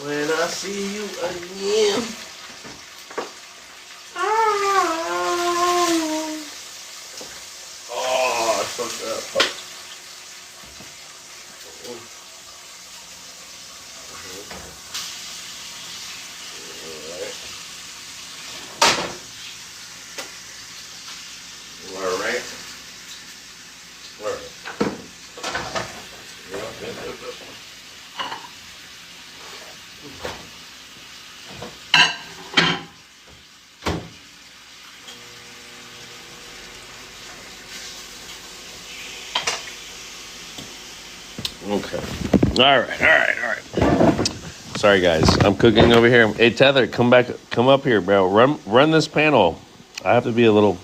When I see you again. Oh, I fucked up. All right. Okay. All right. Sorry, guys. I'm cooking over here. Hey, Tether, come up here, bro. Run this panel. I have to do a little.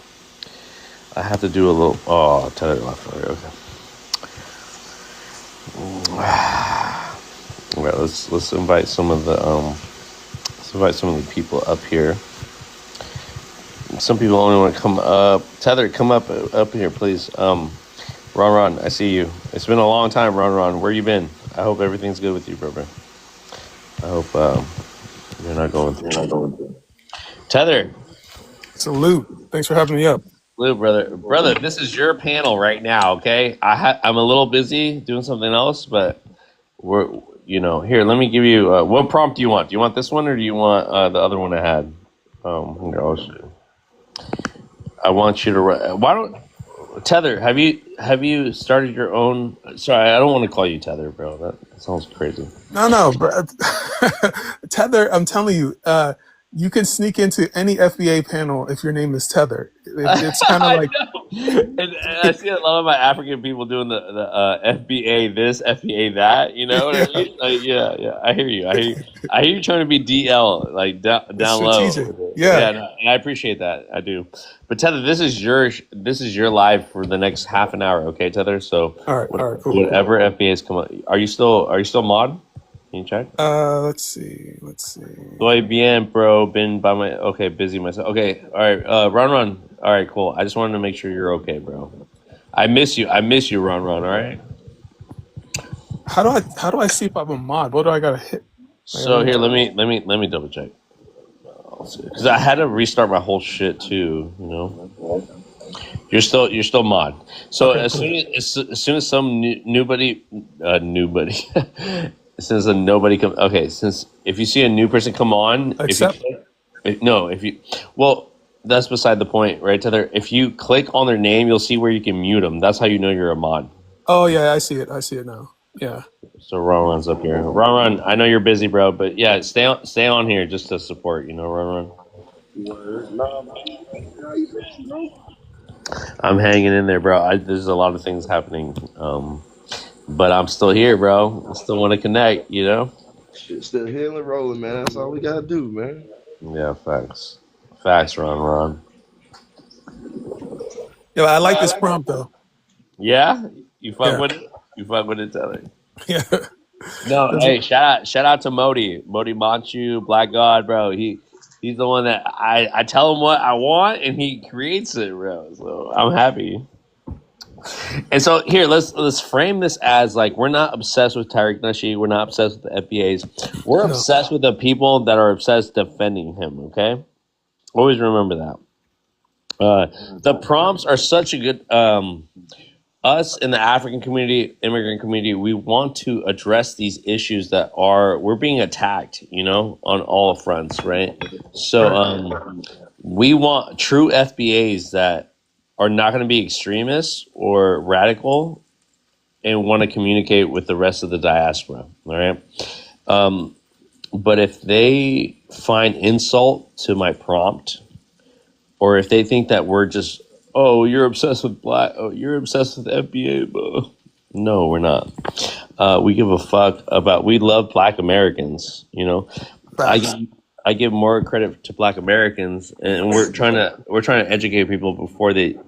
Oh, Tether left. Okay. All right. Let's invite some of the people up here. Some people only want to come up. Tether, come up here, please. Ron, I see you. It's been a long time, Ron. Where you been? I hope everything's good with you, brother. I hope you're not going through. Tether. Salute. Thanks for having me up. Salute, brother. This is your panel right now. Okay, I'm a little busy doing something else, but we're here. Let me give you. What prompt do you want? Do you want this one or do you want the other one I had? I want you to. Why don't Tether? Have you started your own? Sorry, I don't want to call you Tether, bro. That sounds crazy. No, bro. Tether, I'm telling you, you can sneak into any FBA panel if your name is Tether. It's kind of I like, know. And I see a lot of my African people doing the FBA this, FBA that. You know what I yeah, mean? Like, yeah. I hear you. I hear you trying to be DL, like down it's strategic. low. Yeah. Yeah, no, and I appreciate that. I do. But Tether, this is your live for the next half an hour. Okay, Tether. So All right, cool. whatever FBAs come up, are you still mod? Can you check? Let's see. Soy bien, bro. Been by my busy myself. Okay, all right. Ron. All right, cool. I just wanted to make sure you're okay, bro. I miss you, Ron. All right. How do I see if I'm a mod? What do I gotta hit? So here, let me double check. Because I had to restart my whole shit too. You know. You're still mod. So Okay, as cool. soon as some nobody, since a nobody come. Okay, since if you see a new person come on, Accept. well, that's beside the point, right, Tether? If you click on their name, you'll see where you can mute them. That's how you know you're a mod. Oh yeah, I see it now. Yeah. So Ron's up here. Ron, I know you're busy, bro, but yeah, stay on here just to support. You know, Ron. I'm hanging in there, bro. There's a lot of things happening, but I'm still here, bro. I still want to connect. You know. Shit, still healing, rolling, man. That's all we gotta do, man. Yeah, facts, Ron. Yeah, I like this prompt though. Yeah, you fuck Yeah. with it. You fuck with it, Tether. Yeah. No, hey, shout out to Modi Manchu, Black God, bro. He's the one that I tell him what I want and he creates it, bro. So I'm happy. And so here, let's frame this as like we're not obsessed with Tariq Nasheed, we're not obsessed with the FBAs. We're No. obsessed with the people that are obsessed defending him. Okay, always remember that. The prompts are such a good. Us in the African community, immigrant community, we want to address these issues that we're being attacked, you know, on all fronts, right? So we want true FBAs that are not going to be extremists or radical and want to communicate with the rest of the diaspora, all right? But if they find insult to my prompt, or if they think that we're just you're obsessed with black. Oh, you're obsessed with FBA, bro. No, we're not. We give a fuck about. We love Black Americans. You know, I give more credit to Black Americans, and we're trying to educate people before they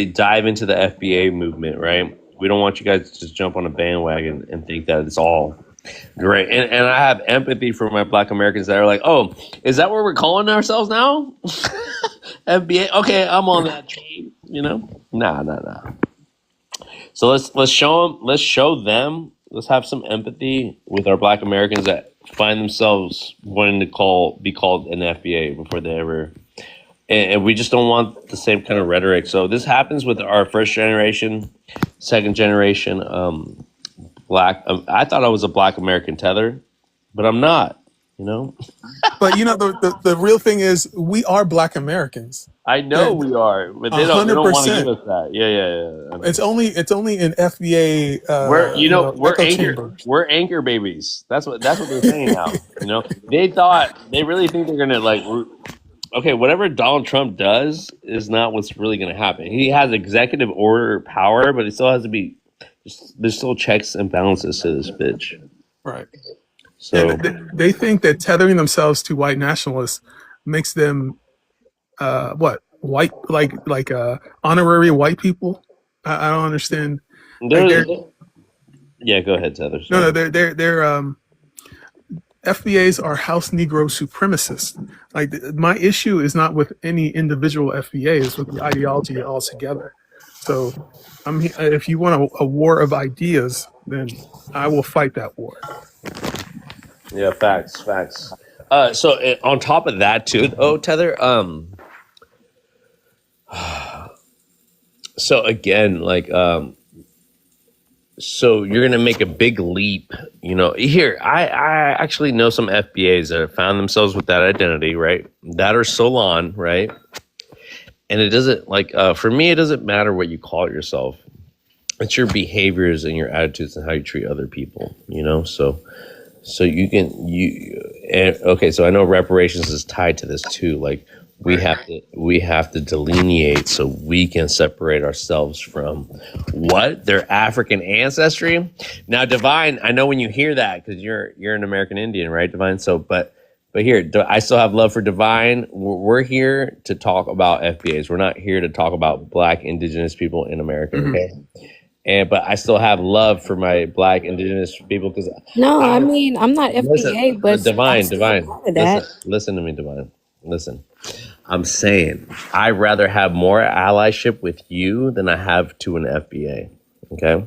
dive into the FBA movement. Right? We don't want you guys to just jump on a bandwagon and think that it's all great. And I have empathy for my Black Americans that are like, oh, is that what we're calling ourselves now? FBA? Okay, I'm on that train, you know? Nah. So let's show them. Let's show them. Let's have some empathy with our Black Americans that find themselves wanting to be called an FBA before they ever. And we just don't want the same kind of rhetoric. So this happens with our first generation, second generation Black. I thought I was a Black American tether, but I'm not. You know. But the real thing is we are Black Americans. I know we are, but they don't want to give us that. Yeah. It's only in FBA we're echo anchor chambers. we're anchor babies. That's what they're saying now. They really think they're gonna whatever Donald Trump does is not what's really gonna happen. He has executive order power, but it still has to be. There's still checks and balances to this bitch. Right. So they think that tethering themselves to white nationalists makes them white like honorary white people. I don't understand. Yeah, go ahead, Tether. No, they're FBAs are House Negro supremacists. Like my issue is not with any individual FBA, it's with the ideology altogether. So if you want a war of ideas, then I will fight that war. Yeah, facts. So on top of that too, Tether. So again, so you're gonna make a big leap. Here I actually know some FBAs that have found themselves with that identity, right? That are still on, right? And it doesn't for me, it doesn't matter what you call yourself. It's your behaviors and your attitudes and how you treat other people. So so I know reparations is tied to this too. Like we have to delineate so we can separate ourselves from their African ancestry. Now, Divine, I know when you hear that because you're an American Indian, right, Divine? So, but here, I still have love for Divine. We're here to talk about FBAs. We're not here to talk about Black Indigenous people in America. Mm-hmm. Okay. But I still have love for my Black Indigenous people because I'm not FBA, but Divine. Listen to me, Divine. Listen, I'm saying I'd rather have more allyship with you than I have to an FBA. Okay.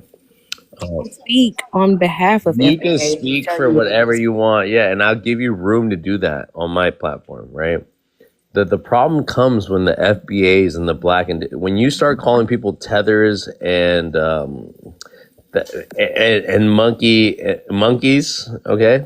Speak on behalf of you FBA. Can speak for whatever you want, and I'll give you room to do that on my platform, right? The problem comes when the FBAs and the Black when you start calling people tethers and monkeys, okay?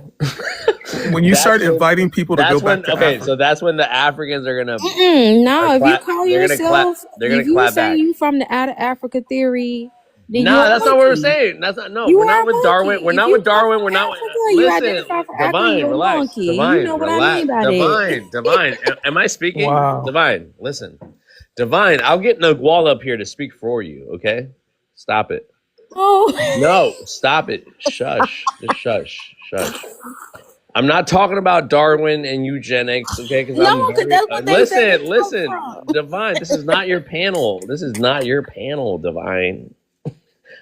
When you start inviting people to go back to Africa. So that's when the Africans are gonna. No, if you call yourself, if you say you from the out of Africa theory. No, that's not what we're saying. That's not. No, we're not with Darwin. We're not with Darwin. We're not. Listen, Divine, relax. Divine, relax. Divine. Am I speaking? Wow. Divine, listen. Divine, I'll get Nagual up here to speak for you. Okay, stop it. Oh no, stop it. Shush. Just shush. I'm not talking about Darwin and eugenics, okay? Because listen, Divine. This is not your panel. Divine.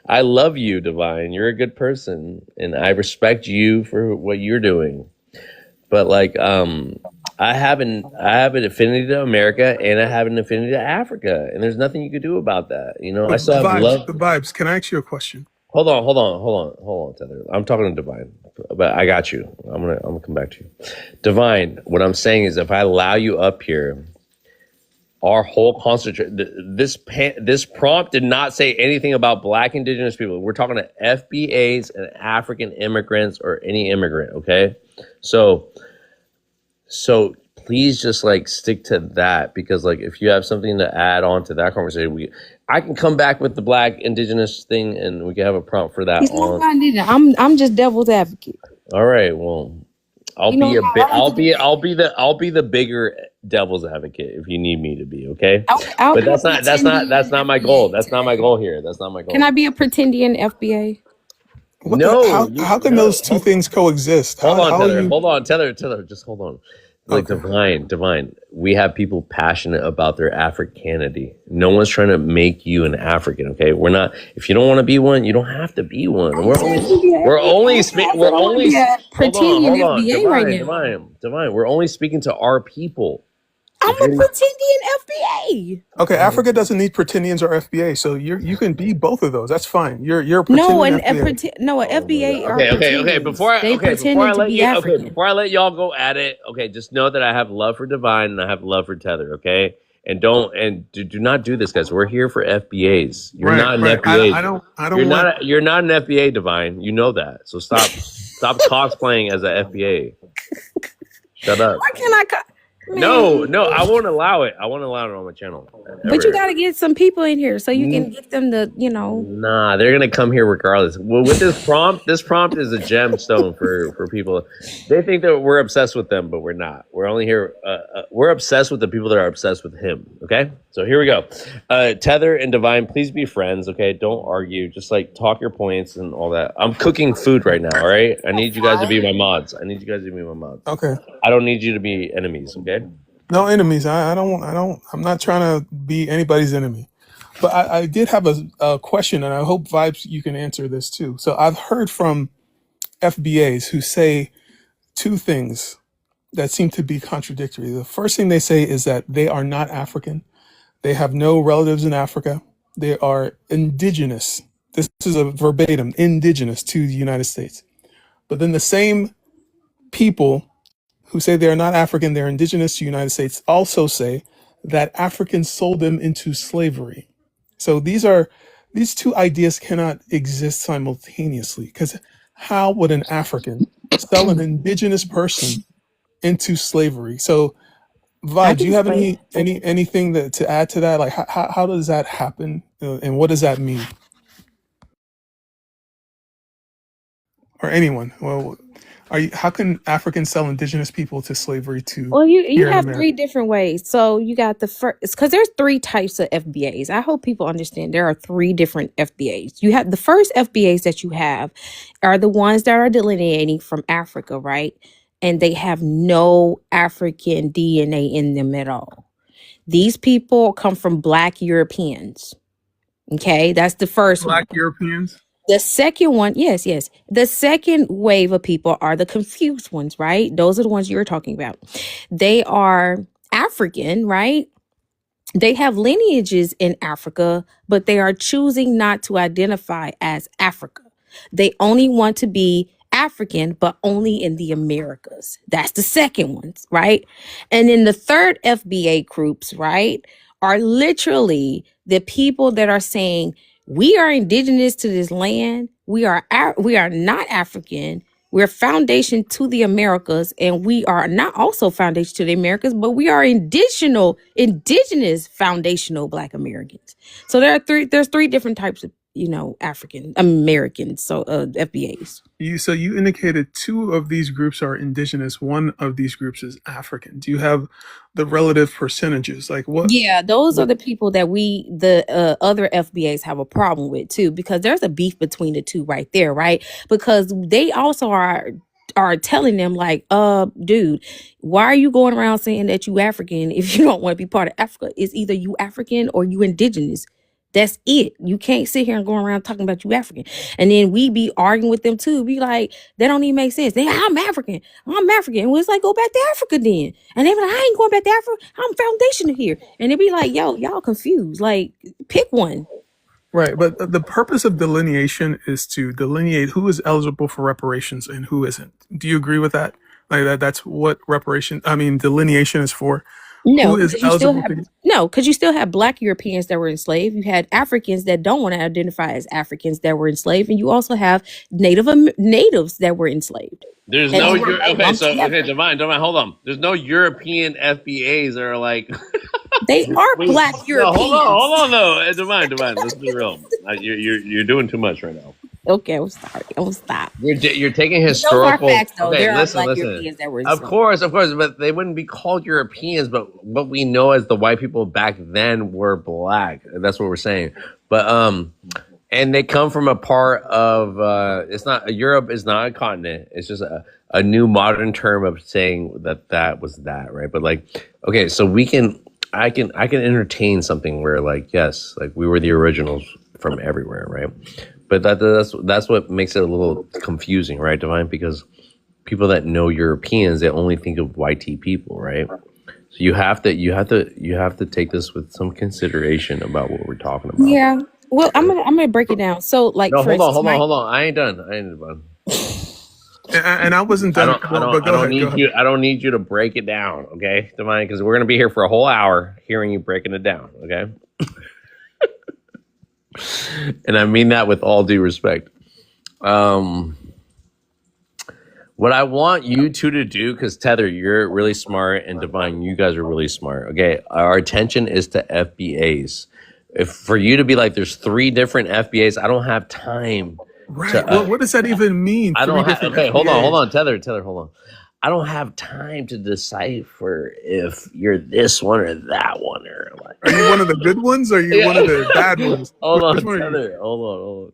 I love you, Divine. You're a good person, and I respect you for what you're doing. But I have an affinity to America, and I have an affinity to Africa, and there's nothing you could do about that. I still have love. The vibes. Can I ask you a question? Hold on, Tether. I'm talking to Divine, but I got you. I'm gonna come back to you, Divine. What I'm saying is, if I allow you up here. Our whole this prompt did not say anything about Black Indigenous people. We're talking to FBAs and African immigrants or any immigrant, okay? So please just stick to that because if you have something to add on to that conversation, I can come back with the Black Indigenous thing and we can have a prompt for that. I'm just devil's advocate. All right, well. I'll be the bigger devil's advocate if you need me to be, okay? But that's not my goal. That's not my goal here. That's not my goal. Can I be a pretendian FBA? How can those two things coexist? Hold on, Tether. Just hold on. Divine. We have people passionate about their Africanity. No one's trying to make you an African, okay? We're not. If you don't want to be one, you don't have to be one. We're only pretending FBA right now. Divine. We're only speaking to our people. I'm If a you're pretendian FBA. Okay, Africa doesn't need pretendians or FBA, so you can be both of those. That's fine. You're a No, pretendian FBA. no, a Oh my FBA god. are Okay. pretendians. They pretending to be African. Before I let y'all go at it, okay, just know that I have love for Divine and I have love for Tether, okay? And do not do this, guys. We're here for FBAs. You're Right, not an right. FBA. I don't want. You're not an FBA, Divine. You know that. So stop cosplaying as an FBA. Shut up. Why can't I? No, Man. I won't allow it. I won't allow it on my channel. But you Ever. got to get some people in here so you can get them to, Nah, they're gonna come here regardless. Well, with this prompt is a gemstone for people. They think that we're obsessed with them, but we're not. We're only here. We're obsessed with the people that are obsessed with him. Okay, so here we go. Tether and Divine, please be friends. Okay, don't argue. Just like talk your points and all that. I'm cooking food right now. All right, I need you guys to be my mods. Okay, I don't need you to be enemies. Okay. no enemies. I'm not trying to be anybody's enemy. But I did have a question, and I hope Vibes you can answer this too. So I've heard from FBAs who say two things that seem to be contradictory. The first thing they say is that they are not African. They have no relatives in Africa. They are indigenous. This is a verbatim, indigenous to the United States. But then the same people who say they are not African, they're indigenous to the United States, also say that Africans sold them into slavery. So these two ideas cannot exist simultaneously, because how would an African sell an indigenous person into slavery? So I Vibe, do can you have explain. anything to add to that? Like how does that happen, and what does that mean? Or anyone? Well, how can Africans sell indigenous people to slavery to Well, you here in have America? three different ways. So you got the first, because there's three types of FBAs. I hope people understand there are three different FBAs. You have the first FBAs that you have are the ones that are delineating from Africa, right? And they have no African DNA in them at all. These people come from Black Europeans. Okay, that's the first one. Black Europeans? The second one, yes. The second wave of people are the confused ones, right? Those are the ones you're talking about. They are African, right? They have lineages in Africa, but they are choosing not to identify as Africa. They only want to be African, but only in the Americas. That's the second ones, right? And then the third FBA groups, right, are literally the people that are saying, we are indigenous to this land. We are not African. We're foundation to the Americas, and we are not also foundation to the Americas, but we are indigenous foundational Black Americans. So there's three different types of, African Americans, so FBAs. So you indicated two of these groups are indigenous. One of these groups is African. Do you have the relative percentages? Like what? Yeah, those are the people that the other FBAs have a problem with too, because there's a beef between the two right there, right? Because they also are telling them like, dude, why are you going around saying that you African if you don't want to be part of Africa? It's either you African or you indigenous. That's it. You can't sit here and go around talking about you African. And then we be arguing with them too. Be like, that don't even make sense. I'm African. And it's like, go back to Africa then. And they be like, I ain't going back to Africa. I'm foundational here. And they be like, yo, y'all confused. Like, pick one. Right, but the purpose of delineation is to delineate who is eligible for reparations and who isn't. Do you agree with that? Like that's what delineation is for. No, Who is because you still have Black Europeans that were enslaved. You had Africans that don't want to identify as Africans that were enslaved, and you also have natives that were enslaved. There's And no they were like, Divine, hold on. There's no European FBAs that are like they are Black no, Europeans. hold on, no, Divine. Let's be real. You're doing too much right now. Okay, I'm sorry. I'm gonna stop. You're taking Those are historical. facts, though. Okay, There are listen. Black Europeans that were Of enslaved. course, but they wouldn't be called Europeans. But what we know as the white people back then were black. That's what we're saying. But and they come from a part of Europe is not a continent. It's just a new modern term of saying that was that, right? But like, okay, so I can entertain something where like, yes, like we were the originals from everywhere, right? But that's what makes it a little confusing, right, Divine? Because people that know Europeans, they only think of YT people, right? So you have to take this with some consideration about what we're talking about. Yeah. Well, I'm gonna break it down. So, like No, for instance, my hold on. I ain't done. And I wasn't done. Well, but I go don't ahead. Go need ahead. you. I don't need you to break it down, okay, Divine? Because we're gonna be here for a whole hour hearing you breaking it down, okay? And I mean that with all due respect. Um, what I want you two to do, because Tether, you're really smart, and Divine, you guys are really smart. Okay, our attention is to FBAs. If for you to be like, there's 3 different FBAs, I don't have time Right. to. Well, what does that even mean? I 3 don't have. different Okay, FBAs. hold on, Tether, hold on. I don't have time to decipher if you're this one or that one or like. Are you one of the good ones or are you one of the bad ones? Hold Which on, one are you? Tether. Hold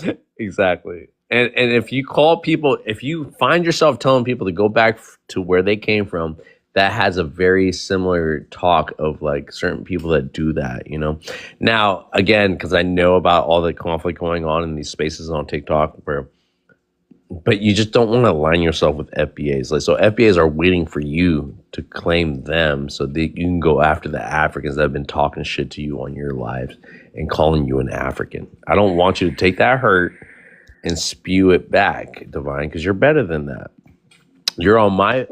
on. Exactly. And if you call people, if you find yourself telling people to go back to where they came from, that has a very similar talk of like certain people that do that, you know. Now, again, because I know about all the conflict going on in these spaces on TikTok, but you just don't want to align yourself with FBAs. Like, so FBAs are waiting for you to claim them so that you can go after the Africans that have been talking shit to you on your lives and calling you an African. I don't want you to take that hurt and spew it back, Divine, because you're better than that. You're on my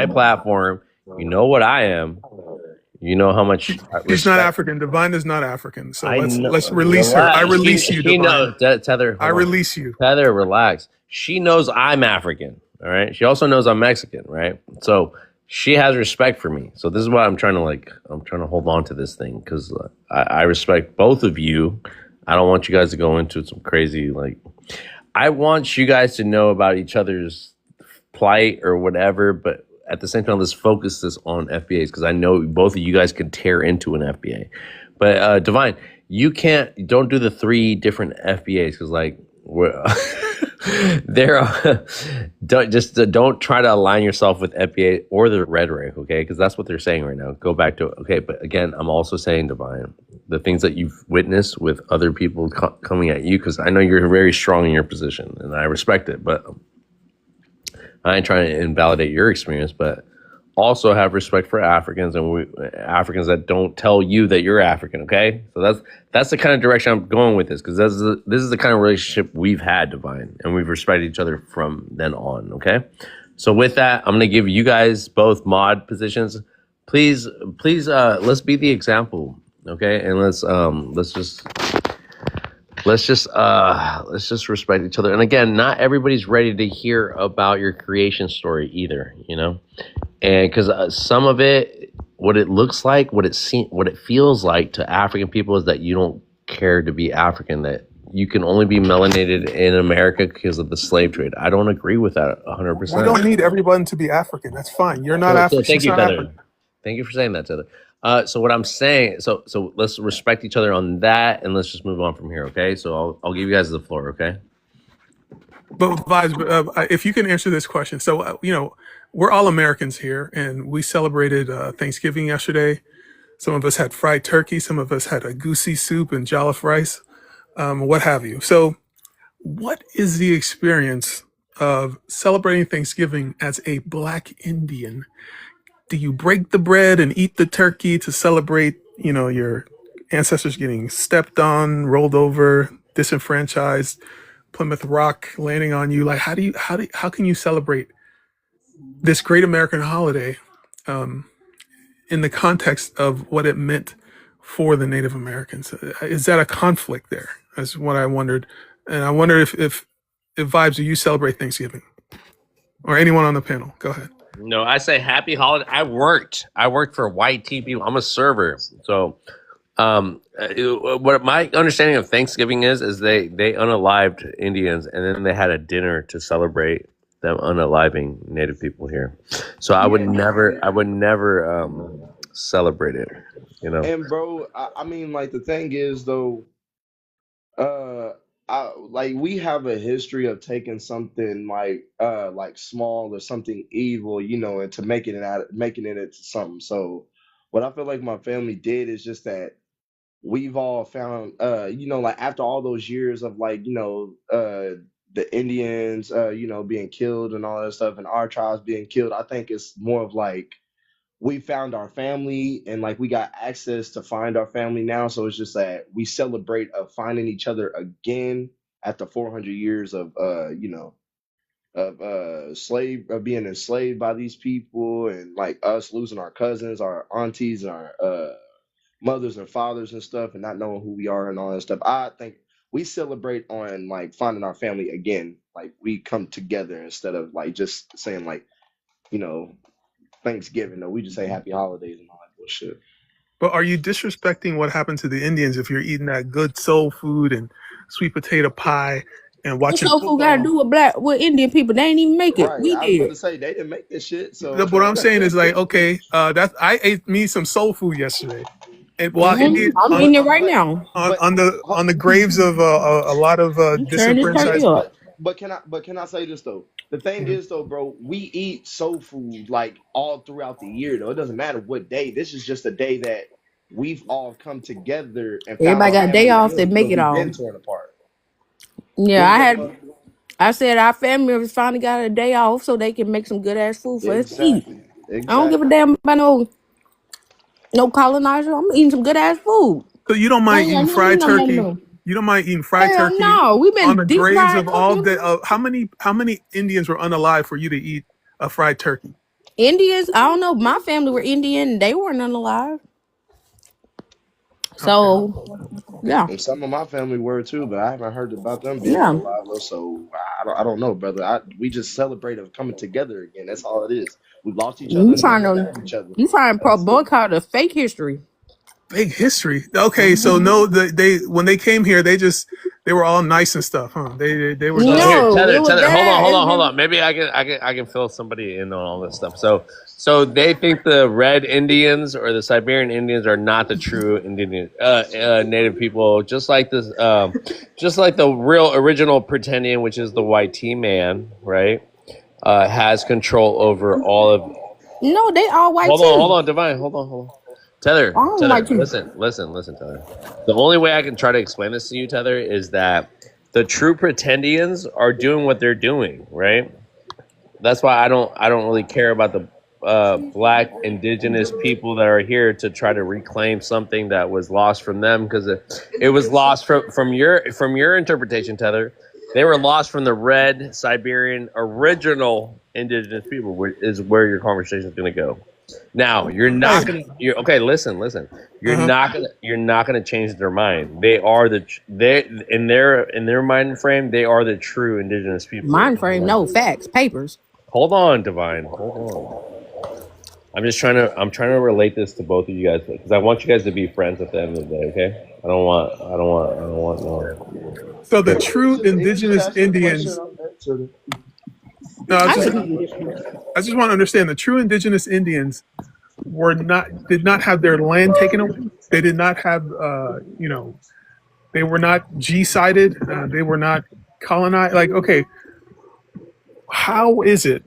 platform. You know what I am. You know how much She's not African. Divine is not African. So I know. let's release her. I release you, She Divine. knows. Tether, I hold on. release you. Tether, relax. She knows I'm African. All right. She also knows I'm Mexican. Right. So she has respect for me. So this is why I'm trying to hold on to this thing because I respect both of you. I don't want you guys to go into some crazy like. I want you guys to know about each other's plight or whatever, but at the same time, let's focus this on FBAs because I know both of you guys can tear into an FBA. But Divine, don't do the 3 different FBAs because like don't try to align yourself with FBA or the rhetoric, okay? Because that's what they're saying right now. Go back to it, okay? But again, I'm also saying, Divine, the things that you've witnessed with other people coming at you, because I know you're very strong in your position and I respect it, but I ain't trying to invalidate your experience, but also have respect for Africans and Africans that don't tell you that you're African. Okay, so that's the kind of direction I'm going with this because this is the kind of relationship we've had, Divine, and we've respected each other from then on. Okay, so with that, I'm gonna give you guys both mod positions. Please, let's be the example. Okay, and let's just respect each other. And again, not everybody's ready to hear about your creation story either, you know. And because some of it, what it looks like, what it feels like to African people is that you don't care to be African, that you can only be melanated in America because of the slave trade. I don't agree with that 100%. We don't need everyone to be African. That's fine. You're not African. Thank you, Tether. African. Thank you for saying that, Tether. So what I'm saying, so let's respect each other on that, and let's just move on from here, okay? So I'll give you guys the floor, okay? But Vibes, if you can answer this question, so we're all Americans here, and we celebrated Thanksgiving yesterday. Some of us had fried turkey, some of us had a goosey soup and jollof rice, what have you. So, what is the experience of celebrating Thanksgiving as a Black Indian? Do you break the bread and eat the turkey to celebrate, your ancestors getting stepped on, rolled over, disenfranchised, Plymouth Rock landing on you? Like, how can you celebrate this great American holiday in the context of what it meant for the Native Americans? Is that a conflict there? That's what I wondered. And I wonder if Vibes, do you celebrate Thanksgiving? Or anyone on the panel? Go ahead. No, I say happy holiday. I worked for white people. I'm a server. So what my understanding of Thanksgiving is they unalived Indians and then they had a dinner to celebrate them unaliving Native people here. So I would never celebrate it, you know. And bro, I mean, like the thing is though, like we have a history of taking something like small or something evil, and to making it into something. So what I feel like my family did is just that we've all found like after all those years of like, the Indians being killed and all that stuff and our tribes being killed, I think it's more of like we found our family and like we got access to find our family now. So it's just that we celebrate of finding each other again after 400 years of slave of being enslaved by these people, and like us losing our cousins, our aunties, and our mothers and fathers and stuff, and not knowing who we are and all that stuff. I think we celebrate on like finding our family again. Like we come together instead of like just saying like, you know, Thanksgiving. No, we just say happy holidays and all that bullshit. But are you disrespecting what happened to the Indians if you're eating that good soul food and sweet potato pie and What watching soul food got to football? do with Indian people? They ain't even make it. Right. We I was about did. to say they didn't make this shit, What I'm so saying is like, okay, that I ate me some soul food yesterday, and while Indian I'm but eating it right but now. but on the graves of a lot of I'm turning this turkey disenfranchised. up. but can I say this though? The thing Mhm. is though, bro, we eat soul food like all throughout the year though. It doesn't matter what day. This is just a day that we've all come together and found Everybody our got a day family off. They again make because it we've all. been torn apart. Yeah, What I said our family members finally got a day off so they can make some good ass food for us to eat. exactly. I don't give a damn about no colonizer. I'm eating some good ass food. So you don't I mind ain't got eating nothing to fried do nothing turkey? no. You don't mind eating fried Hell turkey no. We've on the been deep graves fried of all cooking. the how many Indians were unalive for you to eat a fried turkey? Indians, I don't know. My family were Indian. They weren't unalive. Okay. So yeah, And some of my family were too, but I haven't heard about them being yeah. unalive though. So I don't know, brother. We just celebrate of coming together again. That's all it is. We've lost each other You and then trying we to found each other. you trying to That's it. boycott a fake history? Big history. Okay, so no, they when they came here, they were all nice and stuff, huh? They were So just here, No, it was Tether, that. hold on. Maybe I can fill somebody in on all this stuff. So they think the Red Indians or the Siberian Indians are not the true Indian native people, just like this, just like the real original Pretendian, which is the White Tea Man, right? Has control over all of. No, they all white Hold too. on, Divine, hold on. Tether, I don't like you. listen, Tether. The only way I can try to explain this to you, Tether, is that the true Pretendians are doing what they're doing, right? That's why I don't really care about the black indigenous people that are here to try to reclaim something that was lost from them, because it was lost from your interpretation, Tether. They were lost from the red Siberian original indigenous people, which is where your conversation is going to go. Now you're not right. gonna. You're okay. Listen. You're Uh-huh. not gonna. You're not gonna change their mind. They are they in their mind frame. They are the true indigenous people. Mind frame, no facts, papers. Hold on, Divine. Hold on. I'm trying to relate this to both of you guys because I want you guys to be friends at the end of the day. Okay. I don't want no. So the He true was just indigenous asking a question. Indians. I'm answering No, I I just want to understand the true indigenous Indians did not have their land taken away. They did not have they were not G-sided. They were not colonized. Like, okay, how is it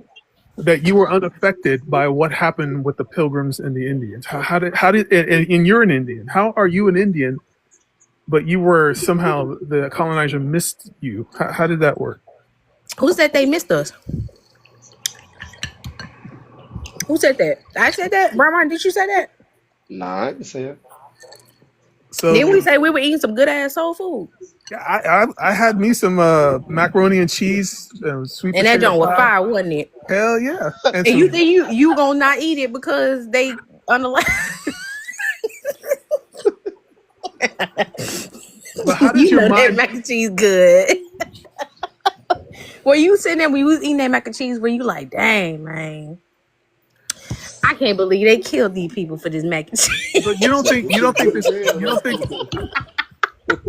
that you were unaffected by what happened with the Pilgrims and the Indians? How did and you're an Indian? How are you an Indian, but you were somehow the colonizer missed you? How did that work? Who said they missed us? Who said that? I said that. Brahman, did you say that? Nah, I can say it. So Didn't we say we were eating some good ass soul food? yeah, I had me some macaroni and cheese, sweet And that potato joint was pie. fire, wasn't it? Hell yeah! And And you some, think you gonna not eat it because they unalive? but how does You your know that mind? mac and cheese good. Were you sitting there when you was eating that mac and cheese? Were you like, dang man, I can't believe they killed these people for this mac and cheese? But you don't think this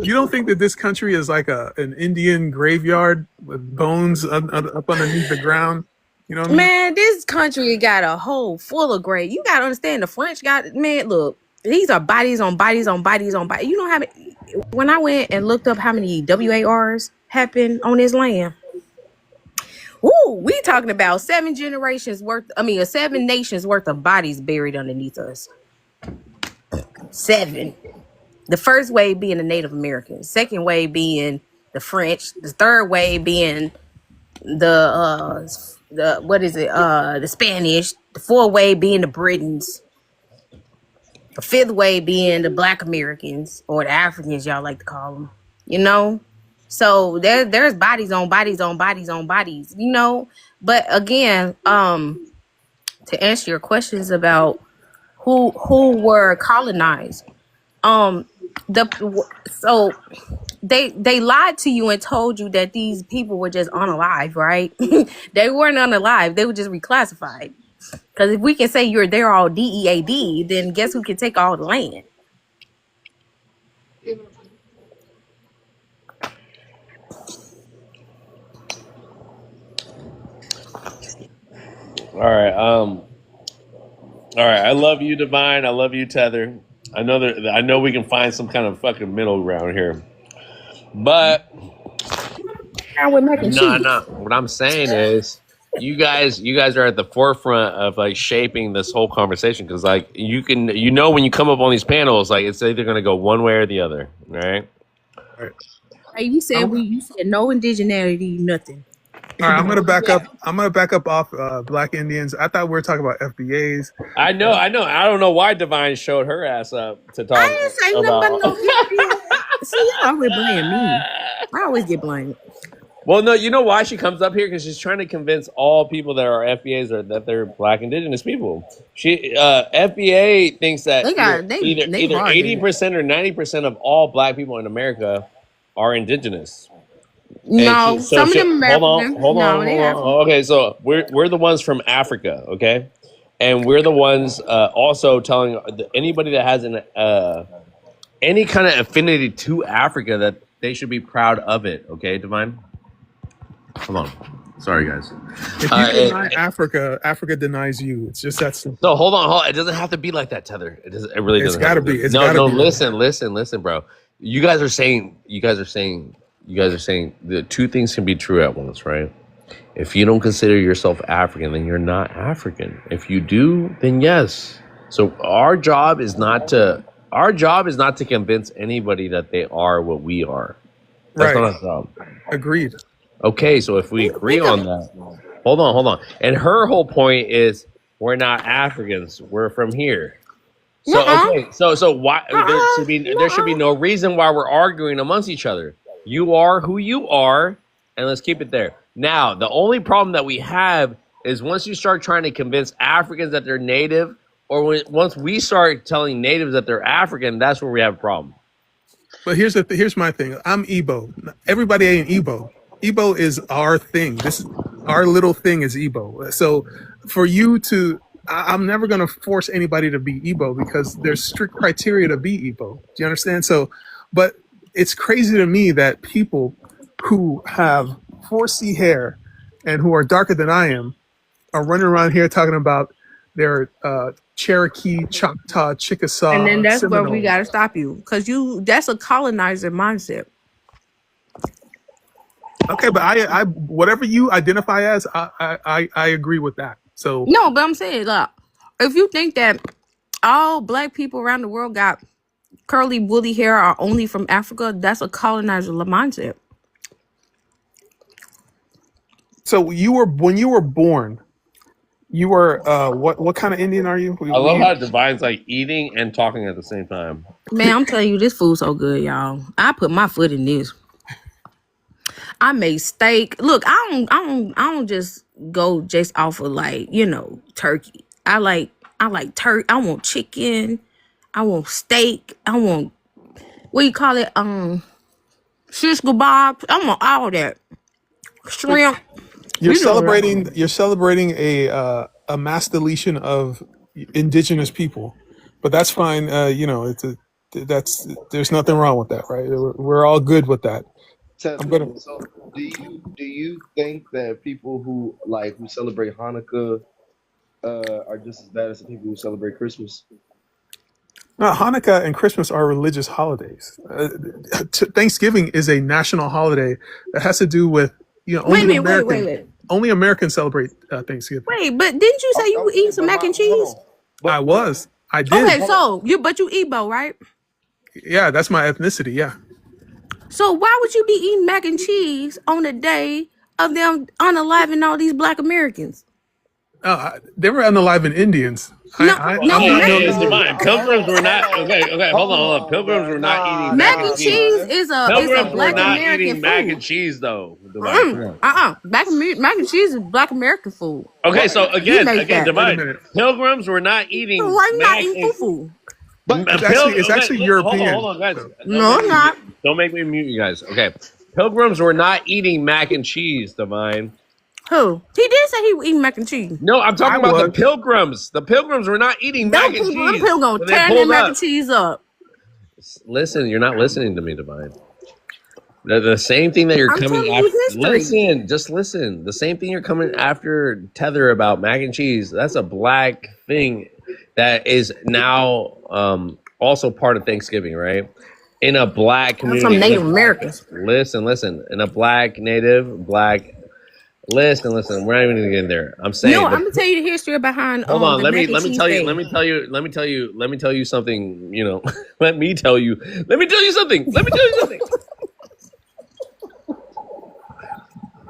you don't think that this country is like an Indian graveyard with bones up underneath the ground? You know what I mean? Man, this country got a hole full of grave. You gotta understand the French got man. Look, these are bodies on bodies on bodies on bodies. You know how many? When I went and looked up how many WARs happened on this land, woo, we talking about 7 nations worth of bodies buried underneath us. 7. The first wave being the Native Americans, second wave being the French, the third wave being the what is it? The Spanish, The fourth wave being the Britons. The fifth wave being the Black Americans or the Africans, y'all like to call them. You know, so there's bodies on bodies on bodies on bodies. You know, but again, to answer your questions about who were colonized, so they lied to you and told you that these people were just unalive, right? They weren't unalive; they were just reclassified. Because if we can say they're all DEAD, then guess who can take all the land? All right. All right. I love you, Divine. I love you, Tether. I know we can find some kind of fucking middle ground here. But Down with mac and cheese. no. What I'm saying is you guys are at the forefront of like shaping this whole conversation because like you know when you come up on these panels, like it's either gonna go one way or the other, right? Hey, you said no indigeneity, nothing. All right, I'm gonna back up. I'm gonna back up off Black Indians. I thought we were talking about FBAs. I know. I don't know why Divine showed her ass up to talk I didn't say nothing about. about no history. See, y'all always blame me. I always get blamed. Well, no, you know why she comes up here? Because she's trying to convince all people that are FBAs or that they're Black Indigenous people. FBA thinks that either 80% or 90% of all Black people in America are Indigenous. No, some of them Americans. Hold on. Okay, so we're the ones from Africa, okay, and we're the ones also telling anybody that has any kind of affinity to Africa that they should be proud of it. Okay, Divine. Hold on. Sorry, guys. If you deny Africa, Africa denies you. It's just that simple. No, hold on. It doesn't have to be like that, Tether. It really doesn't. It's got to be. It's no. Be. Listen, bro. You guys are saying the two things can be true at once, right? If you don't consider yourself African, then you're not African. If you do, then yes. So our job is not to convince anybody that they are what we are. That's not our job. Agreed. Okay, so if we agree on that, hold on. And her whole point is we're not Africans. We're from here. So okay, so why there should be no reason why we're arguing amongst each other. You are who you are, and let's keep it there. Now, the only problem that we have is once you start trying to convince Africans that they're native, or once we start telling natives that they're African, that's where we have a problem. But here's my thing. I'm Igbo. Everybody ain't Igbo. Igbo is our thing. Our little thing is Igbo. So for you to, I'm never going to force anybody to be Igbo because there's strict criteria to be Igbo. Do you understand? So, but it's crazy to me that people who have 4C hair and who are darker than I am are running around here talking about their Cherokee, Choctaw, Chickasaw. And then that's Seminole. where we got to stop you because that's a colonizer mindset. Okay, but I whatever you identify as, I agree with that. So no, but I'm saying, look, if you think that all Black people around the world got curly, woolly hair are only from Africa, that's a colonizer mindset. So when you were born, you were what kind of Indian are you? I love how Divine's like eating and talking at the same time. Man, I'm telling you, this food's so good, y'all. I put my foot in this. I made steak. Look, I don't just go just off of like, turkey. I like turkey. I want chicken. I want steak. I want what do you call it? Shish kebabs. I want all that. Shrimp. You're celebrating a mass deletion of indigenous people, but that's fine. There's nothing wrong with that, right? We're all good with that. So do you think that people who celebrate Hanukkah are just as bad as the people who celebrate Christmas? Hanukkah and Christmas are religious holidays. Thanksgiving is a national holiday that has to do with wait. Only Americans celebrate Thanksgiving. Wait, but didn't you say you were eating some mac and cheese? I did. Okay, so you Igbo, right? Yeah, that's my ethnicity. Yeah. So why would you be eating mac and cheese on the day of them unaliving all these Black Americans? They were unaliving Indians. No, I'm no, Hey, not mac, hey, no it's Indian. divine. Pilgrims were not okay. Hold on. Pilgrims were not eating mac mac and and cheese. cheese is a Pilgrims were Black not American eating mac and food. cheese, though. Divine, come on. Mac and cheese is Black American food. Okay, so You make that. Wait a divine. minute. Pilgrims were not So eating why you not mac eating and fufu? But It's actually European. Hold on, guys. No, I'm not. Don't make me mute you guys. Okay, pilgrims were not eating mac and cheese, divine. Who? He did say he would eat mac and cheese. No, I'm talking I about the was. pilgrims. The pilgrims were not eating Them mac and people, them cheese. people gonna when they tear that pulled mac up. and cheese up. Listen, you're not listening to me, divine. The same thing that you're I'm coming telling you after. history. Listen, just listen. The same thing you're coming after Tether about mac and cheese. That's a black thing that is now also part of Thanksgiving, right? In a black That's community. some Native Americans. Listen. In a black native, black. Listen. We're not even gonna get in there. I'm saying. No, I'm gonna tell you the history behind Hold on. the Let me mac and cheese tell you. thing. Let me tell you something. You know. Let me tell you something.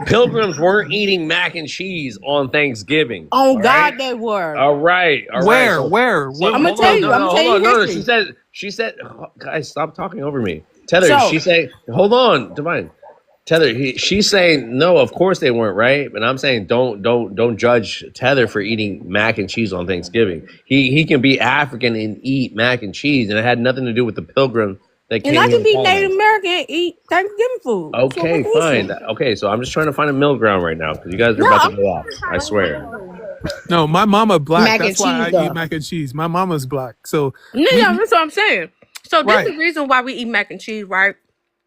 Pilgrims weren't eating mac and cheese on Thanksgiving. Oh all God, right? they were. All right. Where? So, Where? so I'ma hold tell on, you, I'ma tell you hold on. history. She said, oh, guys, stop talking over me. Tether, So- she said, hold on, Divine. Tether, she's saying no. Of course they weren't, right? But I'm saying don't judge Tether for eating mac and cheese on Thanksgiving. He can be African and eat mac and cheese, and it had nothing to do with the pilgrim that came And I here can be to Native colonize. American and eat Thanksgiving food. So Okay, what's the fine. issue? Okay, so I'm just trying to find a middle ground right now because you guys are No, about I'm to go off. I swear. No, my mama black. Mac and That's why I cheese, eat though. mac and cheese. My mama's black. So No, we that's what I'm saying. So this right, is the reason why we eat mac and cheese, right?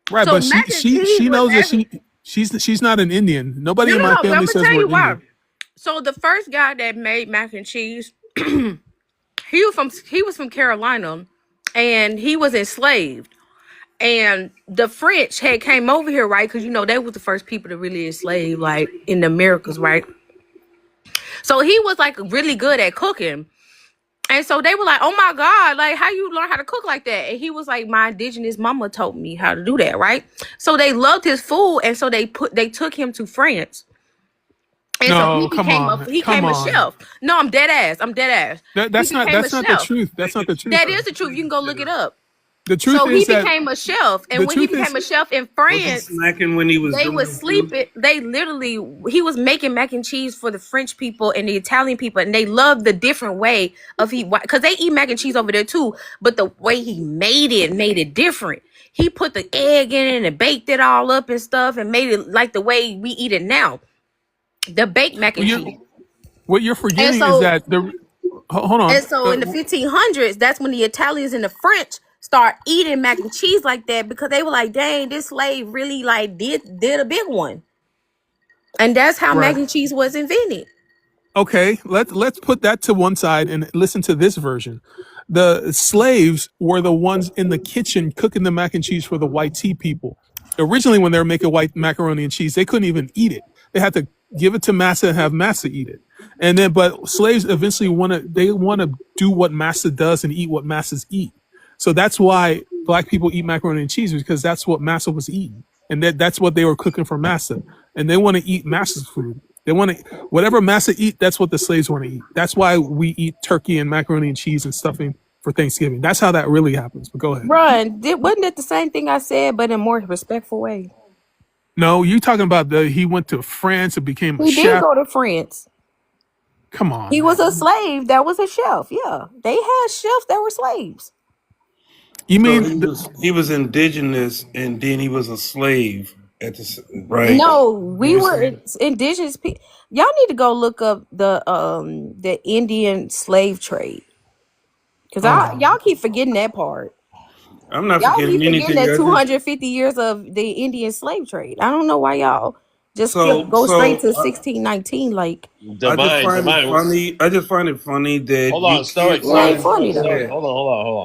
right. So But mac and cheese she was knows that every. she's not an Indian. Nobody No, in no, my no. But I'm family gonna says tell we're you why. Indian. So the first guy that made mac and cheese, he was from Carolina, and he was enslaved. And the French had came over here, right? Because they was the first people to really enslave, like in the Americas, right? So he was like really good at cooking. And so they were like, "Oh my God, like how you learn how to cook like that?" And he was like, "My indigenous mama taught me how to do that," right? So they loved his food, and so they took him to France. And so No, come on, he come became a on. chef. No, I'm dead ass. He That's not became a the chef. truth. That's not the truth. That is the truth. You can go look it up. The truth So he is that became a chef, and the when he truth became is a chef in Was he France, smacking when he was they doing would the sleep food? it. They literally, he was making mac and cheese for the French people and the Italian people, and they loved the different way of because they eat mac and cheese over there too. But the way he made it different. He put the egg in it and baked it all up and stuff, and made it like the way we eat it now, the baked mac and cheese. what you're And forgetting is so, that hold on. and so in the 1500s, that's when the Italians and the French start eating mac and cheese like that because they were like, "Dang, this slave really like did a big one," and that's how mac Right. and cheese was invented. Okay, let's put that to one side and listen to this version. The slaves were the ones in the kitchen cooking the mac and cheese for the white tea people. Originally, when they were making white macaroni and cheese, they couldn't even eat it. They had to give it to massa and have massa eat it. And then, but slaves eventually want to do what massa does and eat what massas eat. So that's why black people eat macaroni and cheese, because that's what massa was eating, and that's what they were cooking for massa. And they want to eat massa's food. They want to whatever massa eat. That's what the slaves want to eat. That's why we eat turkey and macaroni and cheese and stuffing for Thanksgiving. That's how that really happens. But go ahead. Run, wasn't it the same thing I said, but in a more respectful way? No, you talking about he went to France and became a He did chef. go to France. Come on, He was man. a slave that was a chef. Yeah, they had chefs that were slaves. You So mean he was indigenous, and then he was a slave at right. No, You we were were saying? indigenous people. Y'all need to go look up the Indian slave trade, because y'all keep forgetting that part. I'm not Y'all forgetting keep forgetting anything. that I just 250 years of the Indian slave trade. I don't know why y'all just so go straight to so 1619. Like, I just find it funny that Hold on, you Stoic. can't it ain't find. funny Go though. ahead. Hold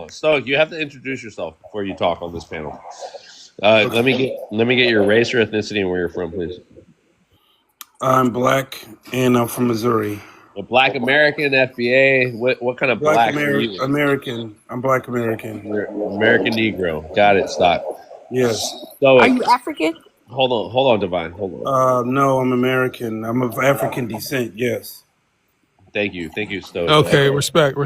on. Stoic, you have to introduce yourself before you talk on this panel. Okay. Let me get your race, your ethnicity, and where you're from, please. I'm black, and I'm from Missouri. A Black American, FBA. What kind of black are you? American. I'm Black American. You're American Negro. Got it. Stop. Yes. Are Stoic. you African? Hold on, Divine. Hold on. No, I'm American. I'm of African descent. Yes. Thank you, Stoic. Okay, respect.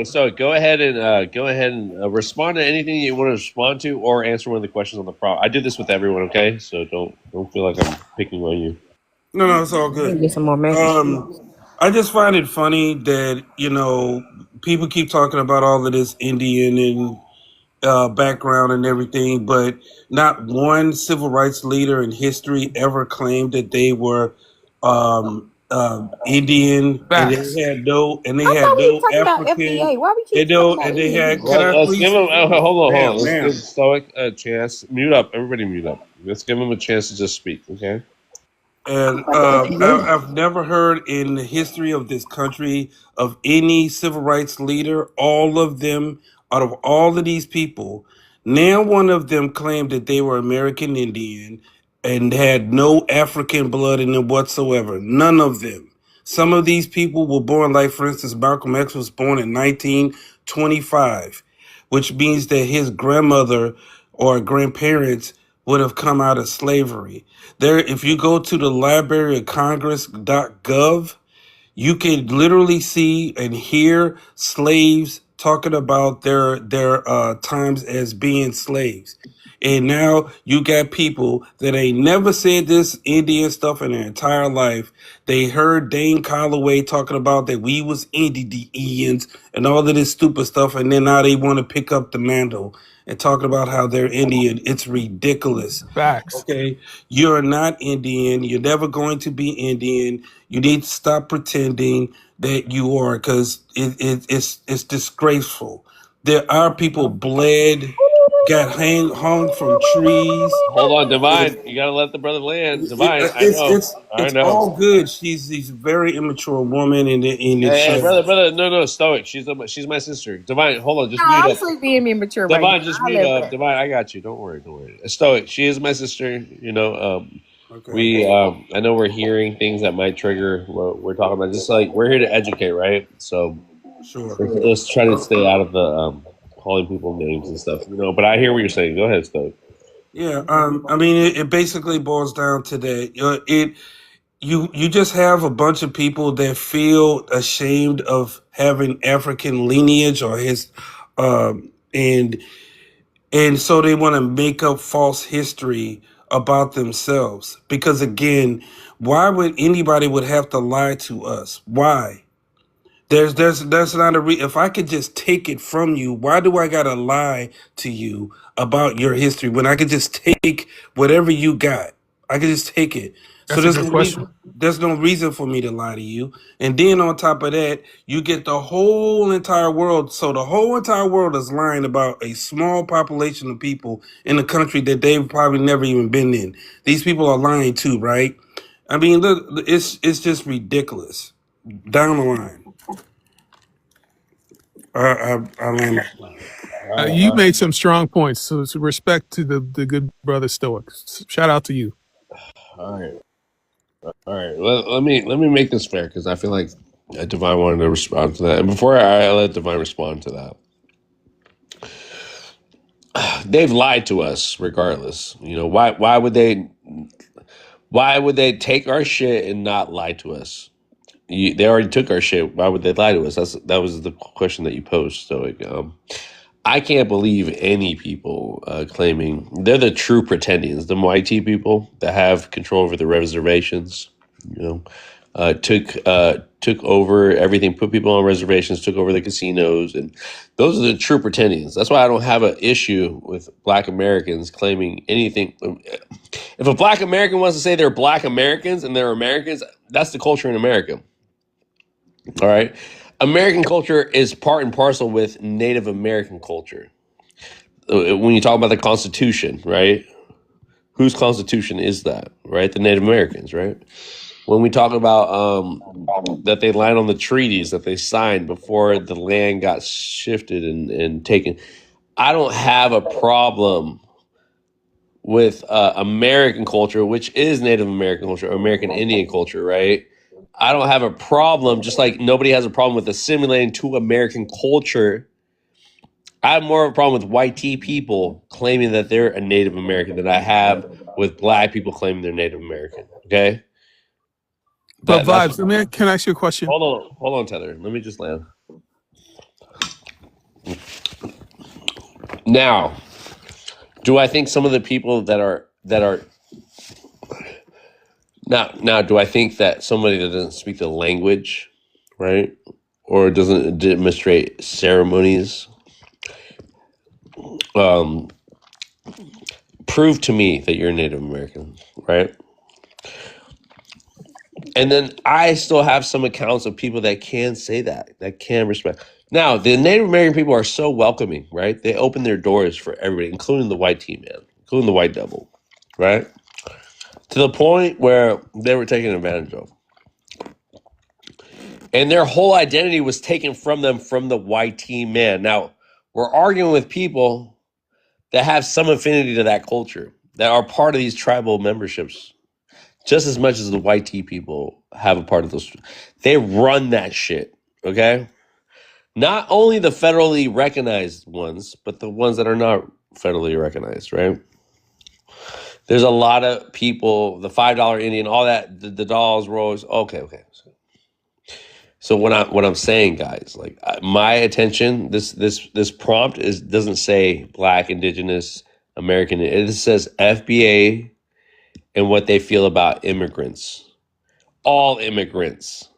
So go ahead and respond to anything you want to respond to, or answer one of the questions on the prompt. I did this with everyone, okay? So don't feel like I'm picking on you. No, it's all Let me good. get some more messages. I just find it funny that people keep talking about all of this Indian and background and everything, but not one civil rights leader in history ever claimed that they were Indian, and Facts. they had no I thought we were talking about African. FBA. Why we They keep talking don't, about and they Indian had. Can people? I Let's please? give him. Hold on. Let's Ma'am. give Stoic a chance. Mute up, everybody. Mute up. Let's give him a chance to just speak, okay? And I've never heard in the history of this country of any civil rights leader, all of them, out of all of these people, now one of them claimed that they were American Indian and had no African blood in them whatsoever. None of them. Some of these people were born, like for instance, Malcolm X was born in 1925, which means that his grandmother or grandparents would have come out of slavery. There, if you go to the Library of Congress.gov, you can literally see and hear slaves talking about their times as being slaves. And now you got people that ain't never said this Indian stuff in their entire life. They heard Dane Calloway talking about that we was Indians and all of this stupid stuff, and then now they want to pick up the mantle and talking about how they're Indian. It's ridiculous. Facts. Okay, you're not Indian. You're never going to be Indian. You need to stop pretending that you are, because it's disgraceful. There are people bled, got hung from trees. Hold on, Divine. You gotta let the brother land. Divine, I It's know. it's I it's know. all good. She's a very immature woman, and it Hey, shows. brother, no, Stoic. She's my sister. Divine, hold on, just No, mute I'm up. still being immature right Divine, now. just I'll mute let up. that. Divine, I got you. Don't worry. Stoic, she is my sister. Okay. We I know we're hearing things that might trigger what we're talking about. Just like we're here to educate, right? So Sure. let's try to stay out of the calling people names and stuff. But I hear what you're saying. Go ahead, Stoic. Yeah. I mean, it basically boils down to that. You just have a bunch of people that feel ashamed of having African lineage or his, and so they want to make up false history about themselves. Because again, why would anybody would have to lie to us? Why? There's not if I could just take it from you, why do I gotta lie to you about your history when I could just take whatever you got? I could just take it. So That's a good question. there's no reason for me to lie to you. And then on top of that, you get the whole entire world. So the whole entire world is lying about a small population of people in a country that they've probably never even been in. These people are lying too, right? I mean, look, it's just ridiculous. Down the line. I land my plane. You made some strong points. So respect to the good brother Stoic. Shout out to you. All right. Let me make this fair because I feel like Divine wanted to respond to that. And before I let Divine respond to that, they've lied to us regardless. Why would they take our shit and not lie to us? They already took our shit. Why would they lie to us? That was the question that you posed, Stoic. I can't believe any people claiming they're the true pretendians, the Moiti people that have control over the reservations. Took over everything, put people on reservations, took over the casinos, and those are the true pretendians. That's why I don't have an issue with Black Americans claiming anything. If a Black American wants to say they're Black Americans and they're Americans, that's the culture in America. All right. American culture is part and parcel with Native American culture. When you talk about the Constitution, right? Whose Constitution is that, right? The Native Americans, right? When we talk about that they lied on the treaties that they signed before the land got shifted and taken, I don't have a problem with American culture, which is Native American culture, or American Indian culture, right? I don't have a problem, just like nobody has a problem with assimilating to American culture. I have more of a problem with white people claiming that they're a Native American than I have with Black people claiming they're Native American. Okay? But That's Vibes, can I ask you a question? hold on, Tether. Let me just land. Now, do I think some of the people that are now do I think that somebody that doesn't speak the language, right, or doesn't demonstrate ceremonies, prove to me that you're Native American, right? And then I still have some accounts of people that can say that can respect. Now, the Native American people are so welcoming, right? They open their doors for everybody, including the white team, man, including the white devil, right? To the point where they were taken advantage of. And their whole identity was taken from them from the white team man. Now, we're arguing with people that have some affinity to that culture, that are part of these tribal memberships, just as much as the white tea people have a part of those. They run that shit, okay? Not only the federally recognized ones, but the ones that are not federally recognized, right? There's a lot of people, the $5 Indian, all that, the dolls, rolls. Okay. So what I'm saying, guys, like my attention, this prompt doesn't say Black, Indigenous, American. It says FBA and what they feel about immigrants, all immigrants.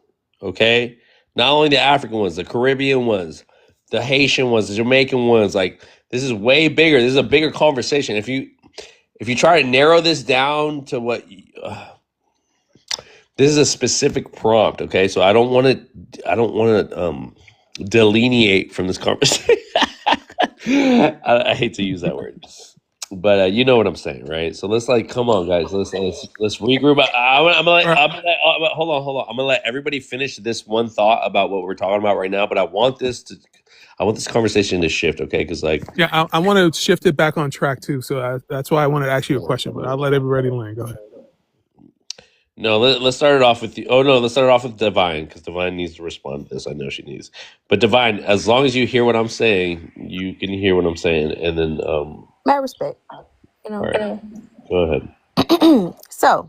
Okay, not only the African ones, the Caribbean ones, the Haitian ones, the Jamaican ones. Like this is way bigger. This is a bigger conversation. If you try to narrow this down to what. This is a specific prompt, okay? So I don't want to delineate from this conversation. I hate to use that word, but you know what I'm saying, right? So let's come on, guys. Let's regroup. Hold on. I'm gonna let everybody finish this one thought about what we're talking about right now. But I want this conversation to shift, okay? Because I want to shift it back on track too. So that's why I wanted to ask you a question. But I'll let everybody land. Go ahead. No, let's start it off with let's start it off with Divine, because Divine needs to respond to this. I know she needs. But Divine, as long as you hear what I'm saying, you can hear what I'm saying, and then My respect. all right, go ahead. So